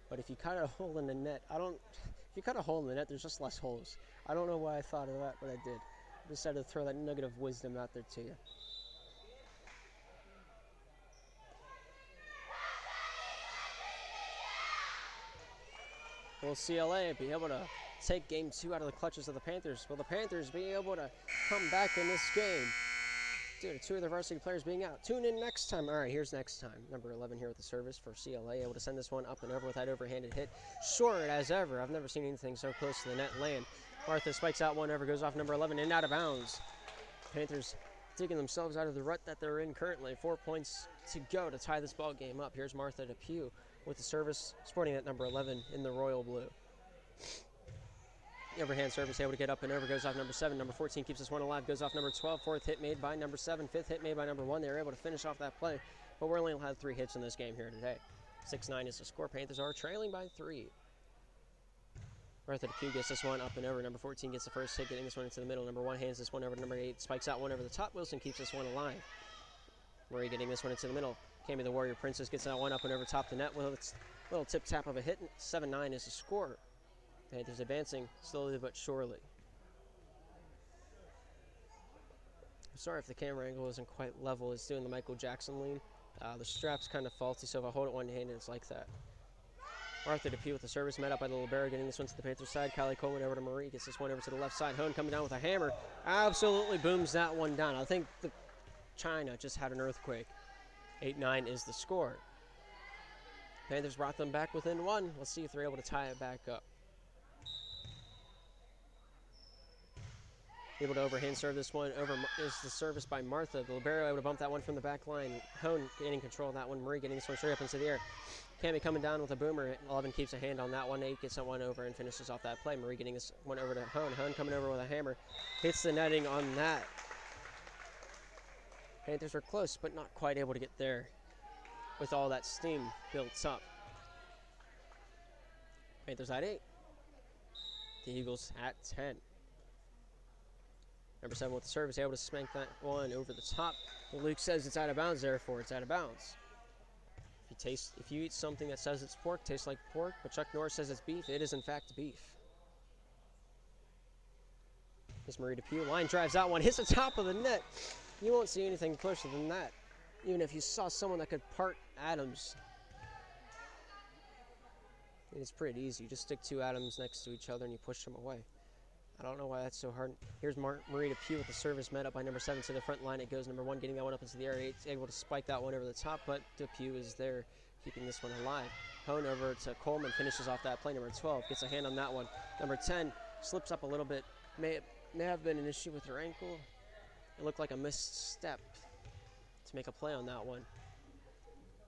But if you cut a hole in the net, if you cut a hole in the net, there's just less holes. I don't know why I thought of that, but I did. I decided to throw that nugget of wisdom out there to you. Will CLA be able to take game 2 out of the clutches of the Panthers? Will the Panthers be able to come back in this game due to 2 of the varsity players being out? Tune in next time. All right, here's next time. Number 11 here with the service for CLA, able to send this one up and over with that overhanded hit. Short as ever. I've never seen anything so close to the net land. Martha spikes out one over, goes off number 11 and out of bounds. Panthers digging themselves out of the rut that they're in currently. 4 points to go to tie this ball game up. Here's Martha Depew with the service, sporting at number 11 in the royal blue. The overhand service able to get up and over, goes off number 7. Number 14 keeps this one alive, goes off number 12. 4th hit made by number 7. 5th hit made by number 1. They were able to finish off that play, but we're only had 3 hits in this game here today. 6-9 is the score. Panthers are trailing by 3. Martha Depew gets this one up and over. Number 14 gets the first hit, getting this one into the middle. Number 1 hands this one over to number 8, spikes out one over the top. Wilson keeps this one alive. Marie getting this one into the middle. Cammy the Warrior Princess gets that one up and over top the net with its little tip-tap of a hit. 7-9 is the score. Panthers advancing slowly but surely. I'm sorry if the camera angle isn't quite level. It's doing the Michael Jackson lean. The strap's kind of faulty, so if I hold it one-handed, it's like that. Martha Depew with the service, met up by the libero, getting this one to the Panthers side. Kylie Coleman over to Marie, gets this one over to the left side. Hone coming down with a hammer, absolutely booms that one down. I think China just had an earthquake. 8-9 is the score. Panthers brought them back within 1. Let's see if they're able to tie it back up. Able to overhand serve this one. Over is the service by Martha. The libero able to bump that one from the back line. Hone gaining control of that one. Marie getting this one straight up into the air. Cammy coming down with a boomer. 11 keeps a hand on that one. 8 gets that one over and finishes off that play. Marie getting this one over to Hone. Hone coming over with a hammer. Hits the netting on that. Panthers are close, but not quite able to get there with all that steam built up. Panthers at 8. The Eagles at 10. Number 7 with the service, able to spank that one over the top. But Luke says it's out of bounds, therefore it's out of bounds. If you eat something that says it's pork, tastes like pork, but Chuck Norris says it's beef, it is in fact beef. Miss Marie Depew, line drives that one, hits the top of the net. You won't see anything closer than that. Even if you saw someone that could part atoms. It's pretty easy. You just stick 2 atoms next to each other and you push them away. I don't know why that's so hard. Here's Marie Depew with the service, met up by number 7 to the front line. It goes number 1, getting that one up into the air. 8 able to spike that one over the top, but Depew is there, keeping this one alive. Hone over to Coleman, finishes off that play. Number 12 gets a hand on that one. Number 10 slips up a little bit. May have been an issue with her ankle. It looked like a missed step to make a play on that one.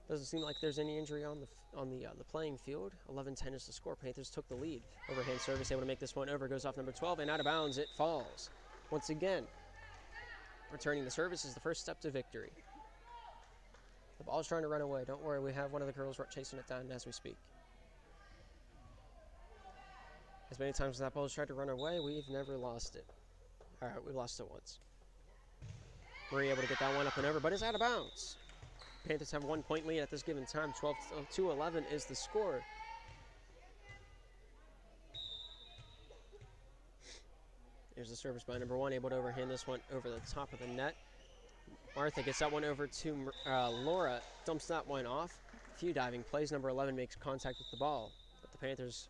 Doesn't seem like there's any injury on the playing field. 11-10 is the score. Panthers took the lead. Overhand service, able to make this one over. Goes off number 12 and out of bounds. It falls. Once again, returning the service is the first step to victory. The ball's trying to run away. Don't worry, we have one of the girls chasing it down as we speak. As many times as that ball's tried to run away, we've never lost it. All right, we lost it once. Marie able to get that one up and over, but it's out of bounds. Panthers have 1 point lead at this given time. 12-11 is the score. Here's the service by number 1, able to overhand this one over the top of the net. Martha gets that one over to Laura, dumps that one off. A few diving plays. Number 11 makes contact with the ball, but the Panthers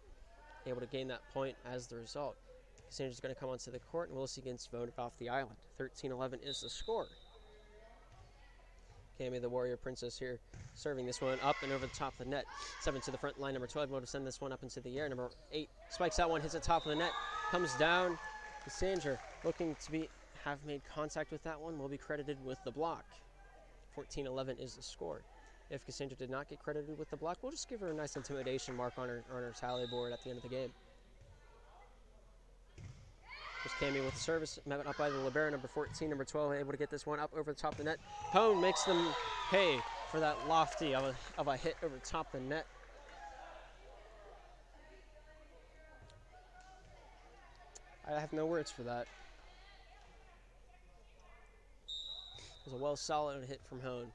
able to gain that point as the result. Cassandra's going to come onto the court, and Wilson gets voted off the island. 13-11 is the score. Cammy the Warrior Princess here, serving this one up and over the top of the net. 7 to the front line. Number 12 able to send this one up into the air. Number 8 spikes that one, hits the top of the net, comes down. Cassandra looking to have made contact with that one will be credited with the block. 14-11 is the score. If Cassandra did not get credited with the block, we'll just give her a nice intimidation mark on her tally board at the end of the game. Just Cammy with the service, met up by the libero, number 14, number 12, able to get this one up over the top of the net. Hone makes them pay for that lofty of a hit over the top of the net. I have no words for that. It was a well solid hit from Hone.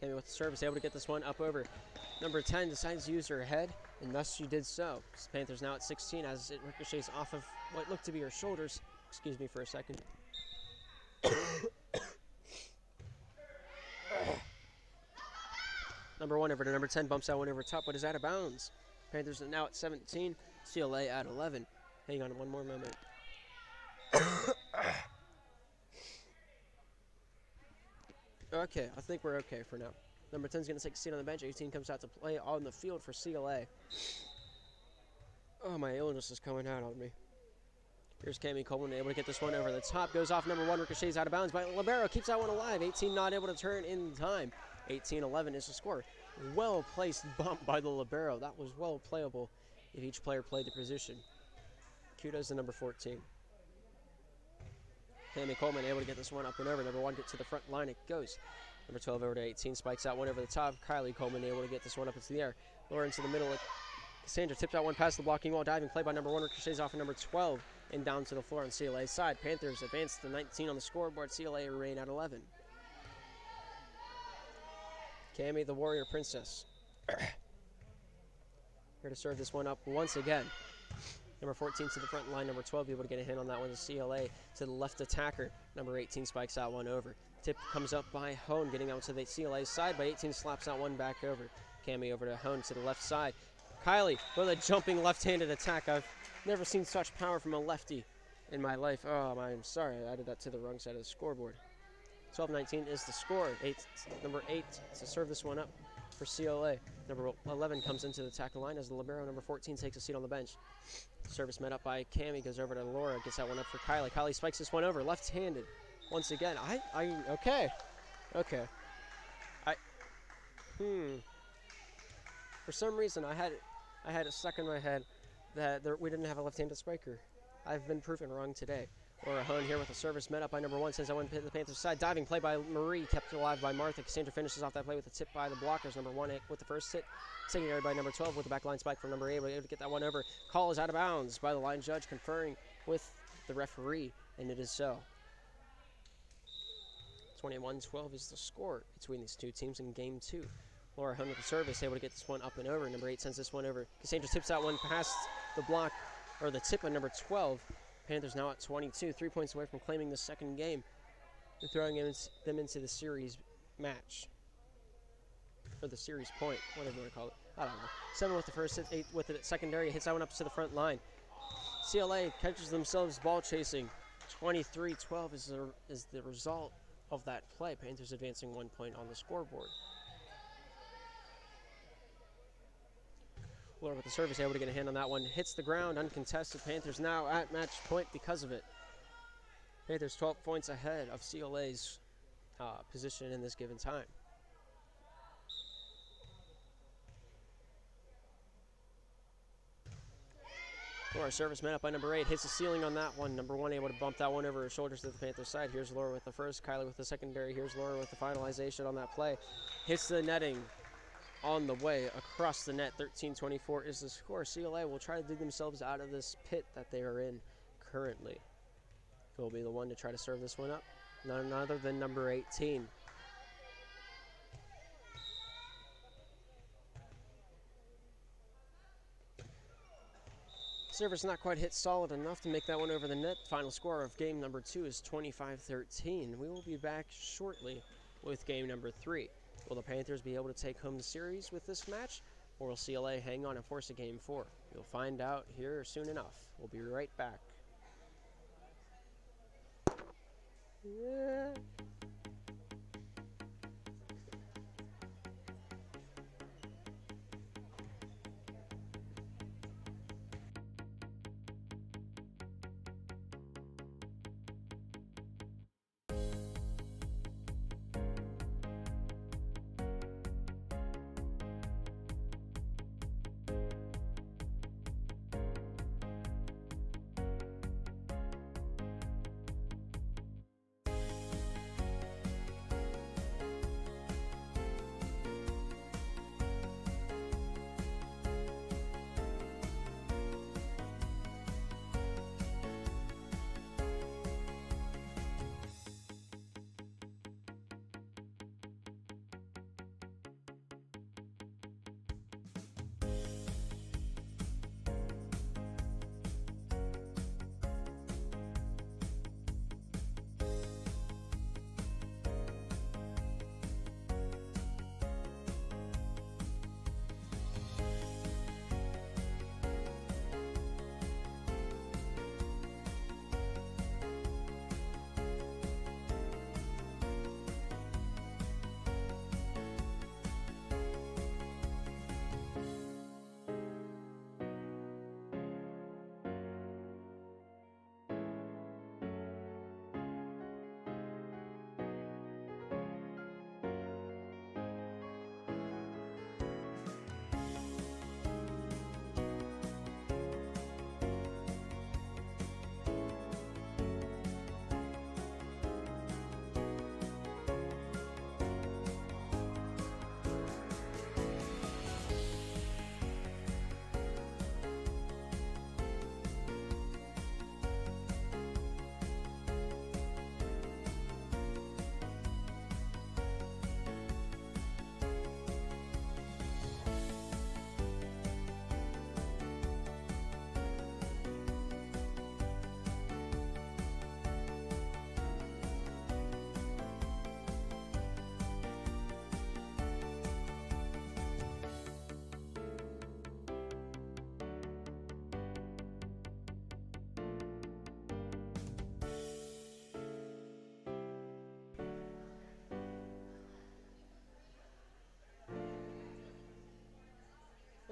Cammy with the service, able to get this one up over. Number 10 decides to use her head, and thus she did so. Panthers now at 16 as it ricochets off of what looked to be her shoulders. Excuse me for a second. Number 1 over to number 10, bumps that one over top, but is out of bounds. Panthers are now at 17, CLA at 11. Hang on one more moment. Okay, I think we're okay for now. Number 10 is going to take a seat on the bench. 18 comes out to play on the field for CLA. Oh, my illness is coming out on me. Here's Cammy Coleman able to get this one over the top. Goes off number 1, ricochets out of bounds by libero. Keeps that one alive. 18 not able to turn in time. 18-11 is the score. Well-placed bump by the libero. That was well playable if each player played the position. Kudos to number 14. Cammy Coleman able to get this one up and over. Number 1 gets to the front line. It goes. Number 12 over to 18. Spikes that one over the top. Kylie Coleman able to get this one up into the air. Lower into the middle. Cassandra tips that one past the blocking wall. Diving play by number 1. Ricochets off of number 12 and down to the floor on CLA's side. Panthers advance to 19 on the scoreboard. CLA remain at 11. Cammy, the Warrior Princess. Here to serve this one up once again. Number 14 to the front line. Number 12 able to get a hit on that one to CLA. To the left attacker. Number 18 spikes that one over. Tip comes up by Hone, getting out to the CLA side. By 18 slaps that one back over. Cammy over to Hone to the left side. Kylie with a jumping left-handed attack. I've never seen such power from a lefty in my life. Oh, I'm sorry. I added that to the wrong side of the scoreboard. 12-19 is the score. Number 8 to serve this one up for CLA. Number 11 comes into the tackle line as the libero. Number 14 takes a seat on the bench. Service met up by Cammy, goes over to Laura, gets that one up for Kylie. Kylie spikes this one over, left-handed. Once again, okay. For some reason, I had it stuck in my head that we didn't have a left-handed spiker. I've been proven wrong today. Laura Hone here with a service met up by number 1, sends that one to the Panthers side. Diving play by Marie, kept alive by Martha. Cassandra finishes off that play with a tip by the blockers. Number 1 with the first hit. Secondary by number 12 with the backline spike from number 8. Able to get that one over. Call is out of bounds by the line judge, conferring with the referee, and it is so. 21-12 is the score between these two teams in game 2. Laura Hone with the service, able to get this one up and over. Number 8 sends this one over. Cassandra tips that one past the block, or the tip of number 12. Panthers now at 22, 3 points away from claiming the second game and throwing them into the series match. Or the series point, whatever you want to call it. I don't know. 7 with the first hit, 8 with the secondary, hits that one up to the front line. CLA catches themselves ball chasing. 23-12 is the result of that play. Panthers advancing 1 point on the scoreboard. Laura with the service, able to get a hand on that one. Hits the ground, uncontested. Panthers now at match point because of it. Panthers 12 points ahead of CLA's position in this given time. Laura service met up by number 8, hits the ceiling on that one. Number 1 able to bump that one over her shoulders to the Panthers side. Here's Laura with the first, Kylie with the secondary. Here's Laura with the finalization on that play. Hits the netting on the way across the net. 13-24 is the score. CLA will try to dig themselves out of this pit that they are in currently. Who will be the one to try to serve this one up? None other than number 18. Service not quite hit solid enough to make that one over the net. Final score of game number 2 is 25-13. We will be back shortly with game number 3. Will the Panthers be able to take home the series with this match, or will CLA hang on and force a game 4? You'll find out here soon enough. We'll be right back. Yeah.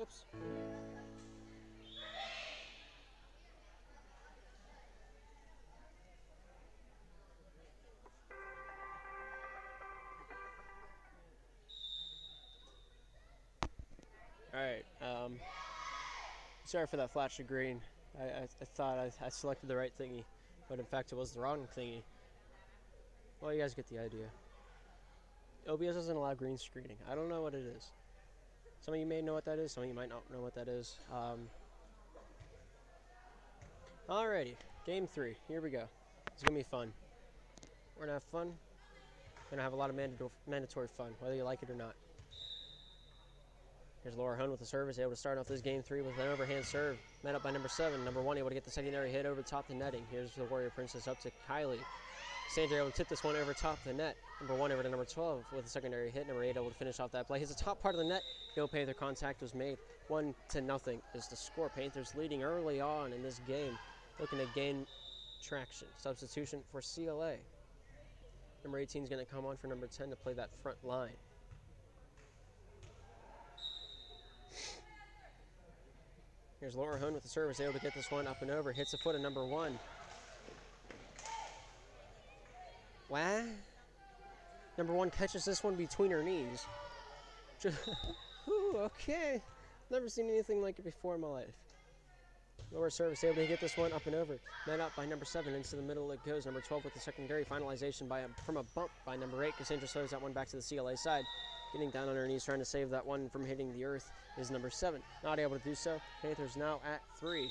Oops. All right. Sorry for that flash of green. I thought I selected the right thingy, but in fact it was the wrong thingy. Well, you guys get the idea. OBS doesn't allow green screening. I don't know what it is. Some of you may know what that is. Some of you might not know what that is. Alrighty, game 3. Here we go. It's gonna be fun. We're gonna have fun. We're gonna have a lot of mandatory fun, whether you like it or not. Here's Laura Huhn with the service, able to start off this game 3 with an overhand serve. Met up by number 7. Number 1 able to get the secondary hit over the top of the netting. Here's the Warrior Princess up to Kylie. Sandra able to tip this one over top the net. Number 1 over to number 12 with a secondary hit. Number 8 able to finish off that play. Hits the top part of the net. No pay. Their contact was made. 1-0 is the score. Panthers leading early on in this game. Looking to gain traction. Substitution for CLA. Number 18 is going to come on for number 10 to play that front line. Here's Laura Huhn with the service, able to get this one up and over. Hits the foot of number 1. Wow. Number 1 catches this one between her knees. Ooh, okay. Never seen anything like it before in my life. Lower service, able to get this one up and over. Met up by number 7. Into the middle it goes. Number 12 with the secondary finalization from a bump by number 8. Cassandra serves that one back to the CLA side. Getting down on her knees, trying to save that one from hitting the earth is number 7. Not able to do so. Panthers now at 3.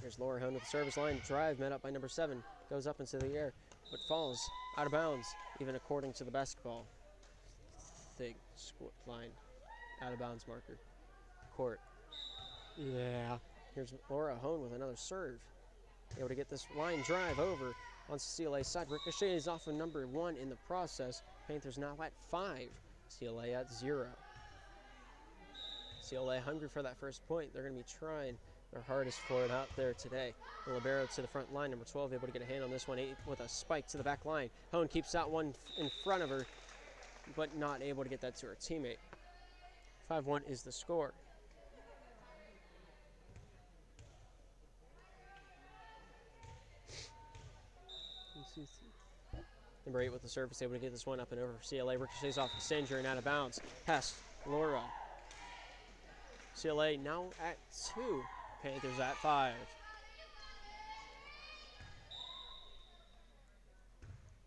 Here's Laura Huhn with the service line drive, met up by number 7. Goes up into the air, but falls out of bounds, even according to the basketball thing. Line, out of bounds marker. Court. Yeah. Here's Laura Huhn with another serve. Able to get this line drive over on CLA side. Ricochet is off of number 1 in the process. Panthers now at 5. CLA at 0. CLA hungry for that first point. They're going to be trying their hardest for it out there today. The libero to the front line. Number 12 able to get a hand on this one. 8 with a spike to the back line. Huhn keeps that one in front of her, but not able to get that to her teammate. 5-1 is the score. Number 8 with the service, able to get this one up and over for CLA. Ricochets off Cassandra and out of bounds. Pass Laura. CLA now at 2. Panthers at 5.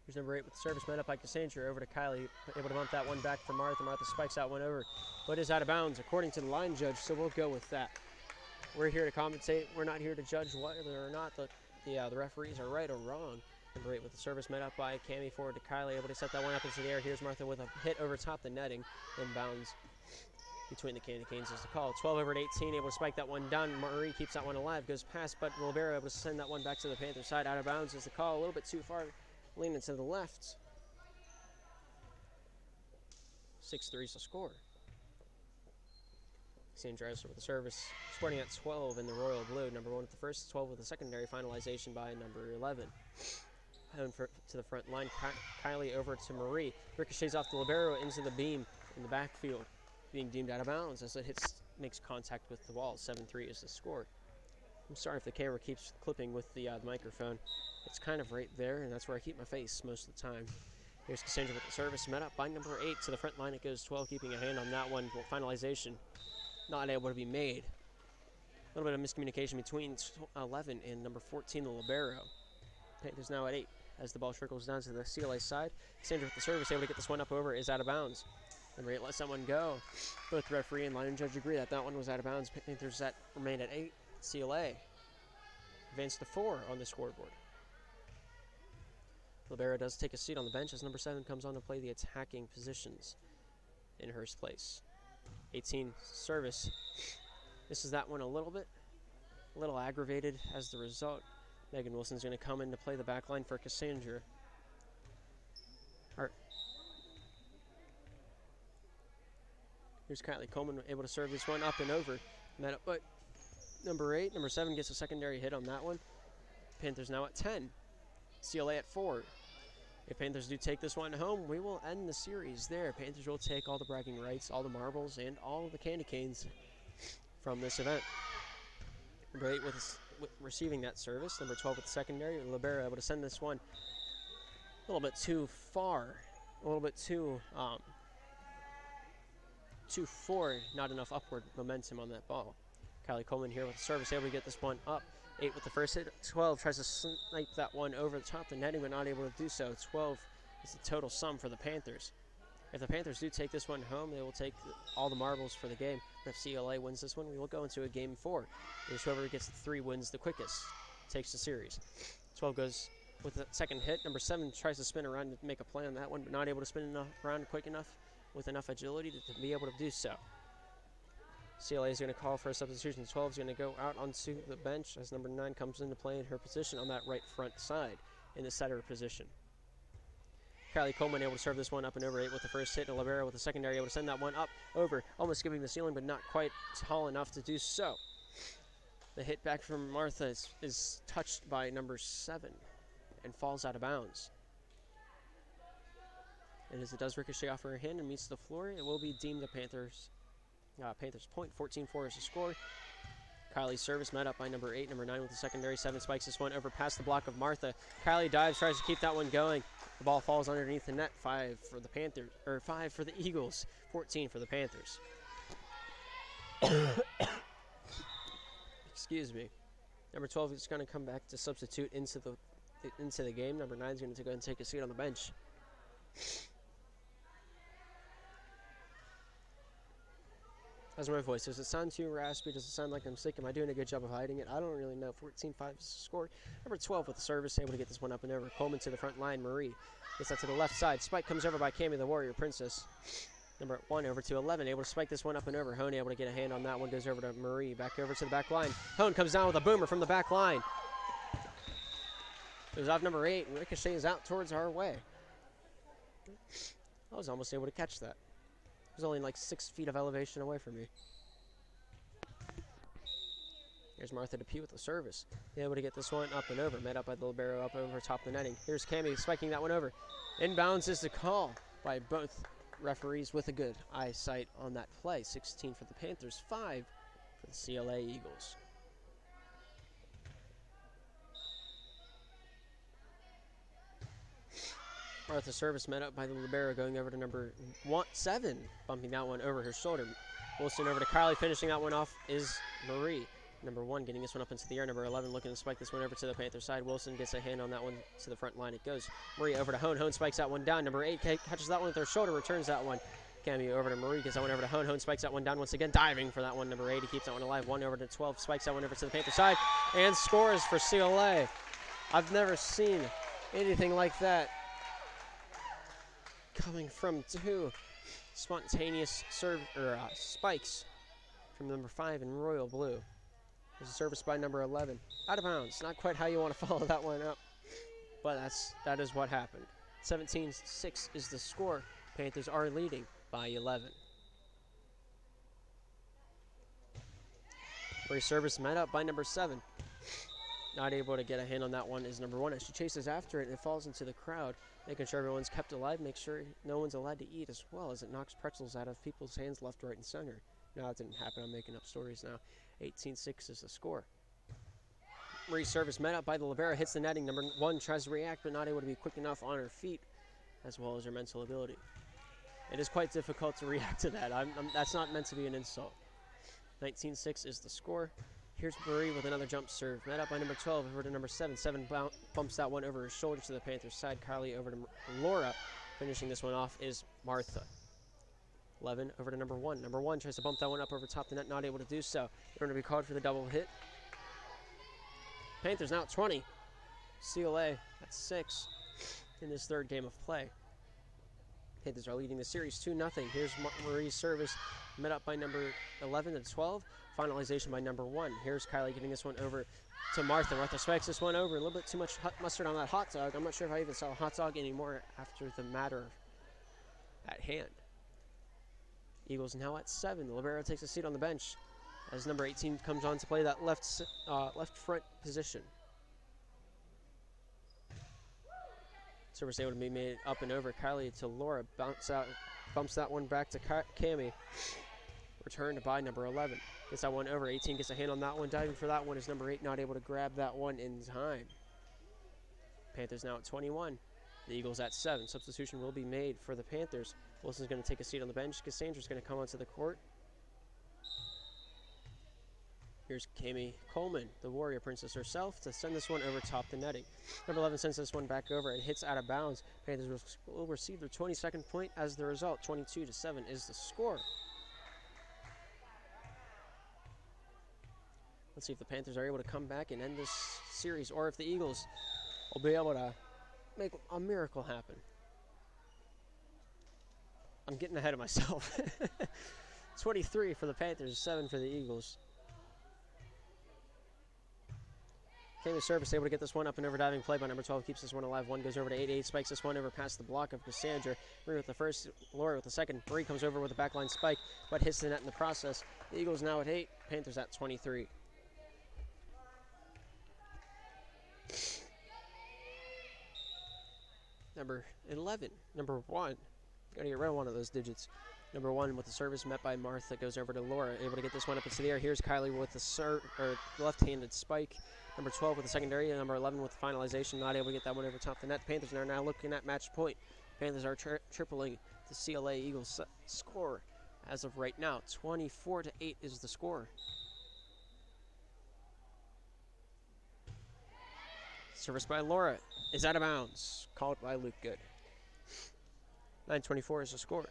Here's number 8 with the service, met up by Cassandra over to Kylie. Able to bump that one back for Martha. Martha spikes that one over, but is out of bounds according to the line judge, so we'll go with that. We're here to commentate. We're not here to judge whether or not the referees are right or wrong. Number 8 with the service, met up by Cami forward to Kylie, able to set that one up into the air. Here's Martha with a hit over top the netting, inbounds between the candy canes is the call. 12 over to 18, able to spike that one down. Marie keeps that one alive, goes past, but Libero able to send that one back to the Panther side. Out of bounds is the call, a little bit too far, leaning to the left. 6-3 is the score. Sandra Eisler with the service, sporting at 12 in the royal blue. Number 1 with the first, 12 with the secondary finalization by number 11. To the front line, Kylie over to Marie. Ricochets off the libero into the beam in the backfield, being deemed out of bounds as it makes contact with the wall. 7-3 is the score. I'm sorry if the camera keeps clipping with the microphone. It's kind of right there, and that's where I keep my face most of the time. Here's Cassandra with the service, met up by number 8 to the front line. It goes 12, keeping a hand on that one. Finalization not able to be made. A little bit of miscommunication between 11 and number 14, the libero. Panthers now at 8 as the ball trickles down to the CLA side. Cassandra with the service, able to get this one up over, is out of bounds. Number 8 lets that one go. Both referee and line judge agree that one was out of bounds. Panthers remain at 8. CLA advance to 4 on the scoreboard. Libero does take a seat on the bench as number 7 comes on to play the attacking positions in Hurst place. 18 service. This is that one a little aggravated as the result. Megan Wilson's going to come in to play the back line for Cassandra. Here's Kylie Coleman able to serve this one up and over. Met up, but number 7 gets a secondary hit on that one. Panthers now at 10. CLA at 4. If Panthers do take this one home, we will end the series there. Panthers will take all the bragging rights, all the marbles, and all the candy canes from this event. Number 8 with receiving that service. Number 12 with the secondary. Libero able to send this one a little bit too far. A little bit too forward. Not enough upward momentum on that ball. Kylie Coleman here with the service, able to get this one up. 8 with the first hit. 12 tries to snipe that one over the top of the netting, but not able to do so. 12 is the total sum for the Panthers. If the Panthers do take this one home, they will take all the marbles for the game. If CLA wins this one, we will go into a game 4. Whoever gets the 3 wins the quickest takes the series. 12 goes with the second hit. Number 7 tries to spin around to make a play on that one, but not able to spin around quick enough with enough agility to be able to do so. CLA is going to call for a substitution. 12 is going to go out onto the bench as number 9 comes into play in her position on that right front side in the setter position. Kylie Coleman able to serve this one up and over. 8 with the first hit, and Libero with the secondary able to send that one up over, almost skipping the ceiling, but not quite tall enough to do so. The hit back from Martha is touched by number 7 and falls out of bounds. And as it does ricochet off her hand and meets the floor, it will be deemed a Panthers point. 14-4 is the score. Kylie's service met up by number 8. Number 9 with the secondary. 7 spikes this one over past the block of Martha. Kylie dives, tries to keep that one going. The ball falls underneath the net. 5 for the Panthers, or 5 for the Eagles. 14 for the Panthers. Excuse me. Number 12 is going to come back to substitute into the game. Number 9 is going to go and take a seat on the bench. How's my voice? Does it sound too raspy? Does it sound like I'm sick? Am I doing a good job of hiding it? I don't really know. 14-5 is the score. Number 12 with the service, able to get this one up and over. Coleman to the front line. Marie gets that to the left side. Spike comes over by Cammy, the Warrior Princess. Number 1 over to 11, able to spike this one up and over. Hone able to get a hand on that one. Goes over to Marie. Back over to the back line. Hone comes down with a boomer from the back line. It was off number 8, and Ricochet is out towards our way. I was almost able to catch that. It was only like 6 feet of elevation away from me. Here's Martha DePue with the service. Able to get this one up and over. Met up by the libero up over top of the netting. Here's Cammy spiking that one over. Inbounds is the call by both referees with a good eyesight on that play. 16 for the Panthers, 5 for the CLA Eagles. Martha's service met up by the libero, going over to number 7, bumping that one over her shoulder. Wilson over to Kylie, finishing that one off is Marie. Number 1 getting this one up into the air. Number 11 looking to spike this one over to the Panther side. Wilson gets a hand on that one to the front line. It goes. Marie over to Hone. Hone spikes that one down. Number 8 catches that one with her shoulder, returns that one. Cammy over to Marie, gets that one over to Hone. Hone spikes that one down once again, diving for that one. Number 8, he keeps that one alive. 1 over to 12, spikes that one over to the Panther side, and scores for CLA. I've never seen anything like that. Coming from 2 spontaneous spikes from number 5 in royal blue. There's a service by number 11. Out of bounds. Not quite how you want to follow that one up, but that is what happened. 17-6 is the score. Panthers are leading by 11. Free service met up by number 7. Not able to get a hand on that one is number 1 as she chases after it and it falls into the crowd, making sure everyone's kept alive, make sure no one's allowed to eat as well as it knocks pretzels out of people's hands left, right, and center. No, that didn't happen. I'm making up stories now. 18-6 is the score. Marie's service met up by the libero, hits the netting. Number 1 tries to react, but not able to be quick enough on her feet, as well as her mental ability. It is quite difficult to react to that. That's not meant to be an insult. 19-6 is the score. Here's Marie with another jump serve. Met up by number 12 over to number 7. 7 bumps that one over her shoulder to the Panthers side. Kylie over to Laura. Finishing this one off is Martha. 11 over to number 1. Number 1 tries to bump that one up over top the net, not able to do so. They're going to be called for the double hit. Panthers now at 20. CLA at 6 in this 3rd game of play. Panthers are leading the series 2-0. Here's Marie's service, met up by number 11 and 12. Finalization by number 1. Here's Kylie getting this one over to Martha. Martha spikes this one over. A little bit too much mustard on that hot dog. I'm not sure if I even saw a hot dog anymore after the matter at hand. Eagles now at 7. The libero takes a seat on the bench as number 18 comes on to play that left front position. Service able to be made up and over. Kylie to Laura. Bumps that one back to Cammy. Returned by number 11. Gets that one over. 18 gets a hand on that one. Diving for that one is number 8. Not able to grab that one in time. Panthers now at 21. The Eagles at 7. Substitution will be made for the Panthers. Wilson's going to take a seat on the bench. Cassandra's going to come onto the court. Here's Cammy Coleman, the Warrior Princess herself, to send this one over top the netting. Number 11 sends this one back over. It hits out of bounds. Panthers will receive their 22nd point as the result. 22-7 is the score. Let's see if the Panthers are able to come back and end this series, or if the Eagles will be able to make a miracle happen. I'm getting ahead of myself. 23 for the Panthers, 7 for the Eagles. Cammy service able to get this one up and over. Diving play by number 12 keeps this one alive. One goes over to 8. Spikes this one over past the block of Cassandra. Marie with the first, Laura with the second. Marie comes over with a backline spike, but hits the net in the process. The Eagles now at 8. Panthers at 23. Number 11. Number 1. Gotta get rid of one of those digits. Number 1 with the service met by Martha, goes over to Laura, able to get this one up into the air. Here's Kylie with the left-handed spike. Number 12 with the secondary. Number 11 with the finalization, not able to get that one over top the net. Panthers are now looking at match point. Panthers are tripling the CLA Eagles score as of right now. 24-8 is the score. Service by Laura is out of bounds. Called by Luke Good. 9:24 is the score.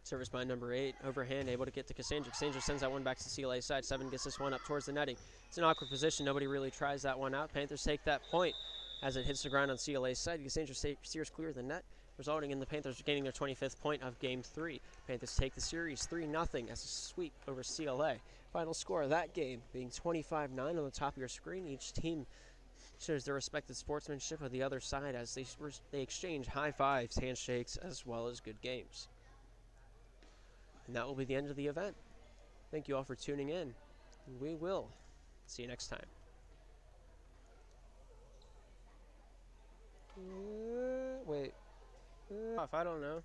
Service by number 8. Overhand, able to get to Cassandra. Cassandra sends that one back to the CLA side. 7 gets this one up towards the netting. It's an awkward position. Nobody really tries that one out. Panthers take that point as it hits the ground on CLA's side. Cassandra steers clear of the net, resulting in the Panthers gaining their 25th point of Game 3. Panthers take the series 3-0 as a sweep over CLA. Final score of that game being 25-9 on the top of your screen. Each team shows their respective sportsmanship of the other side as they exchange high fives, handshakes, as well as good games. And that will be the end of the event. Thank you all for tuning in. We will see you next time. Wait. I don't know.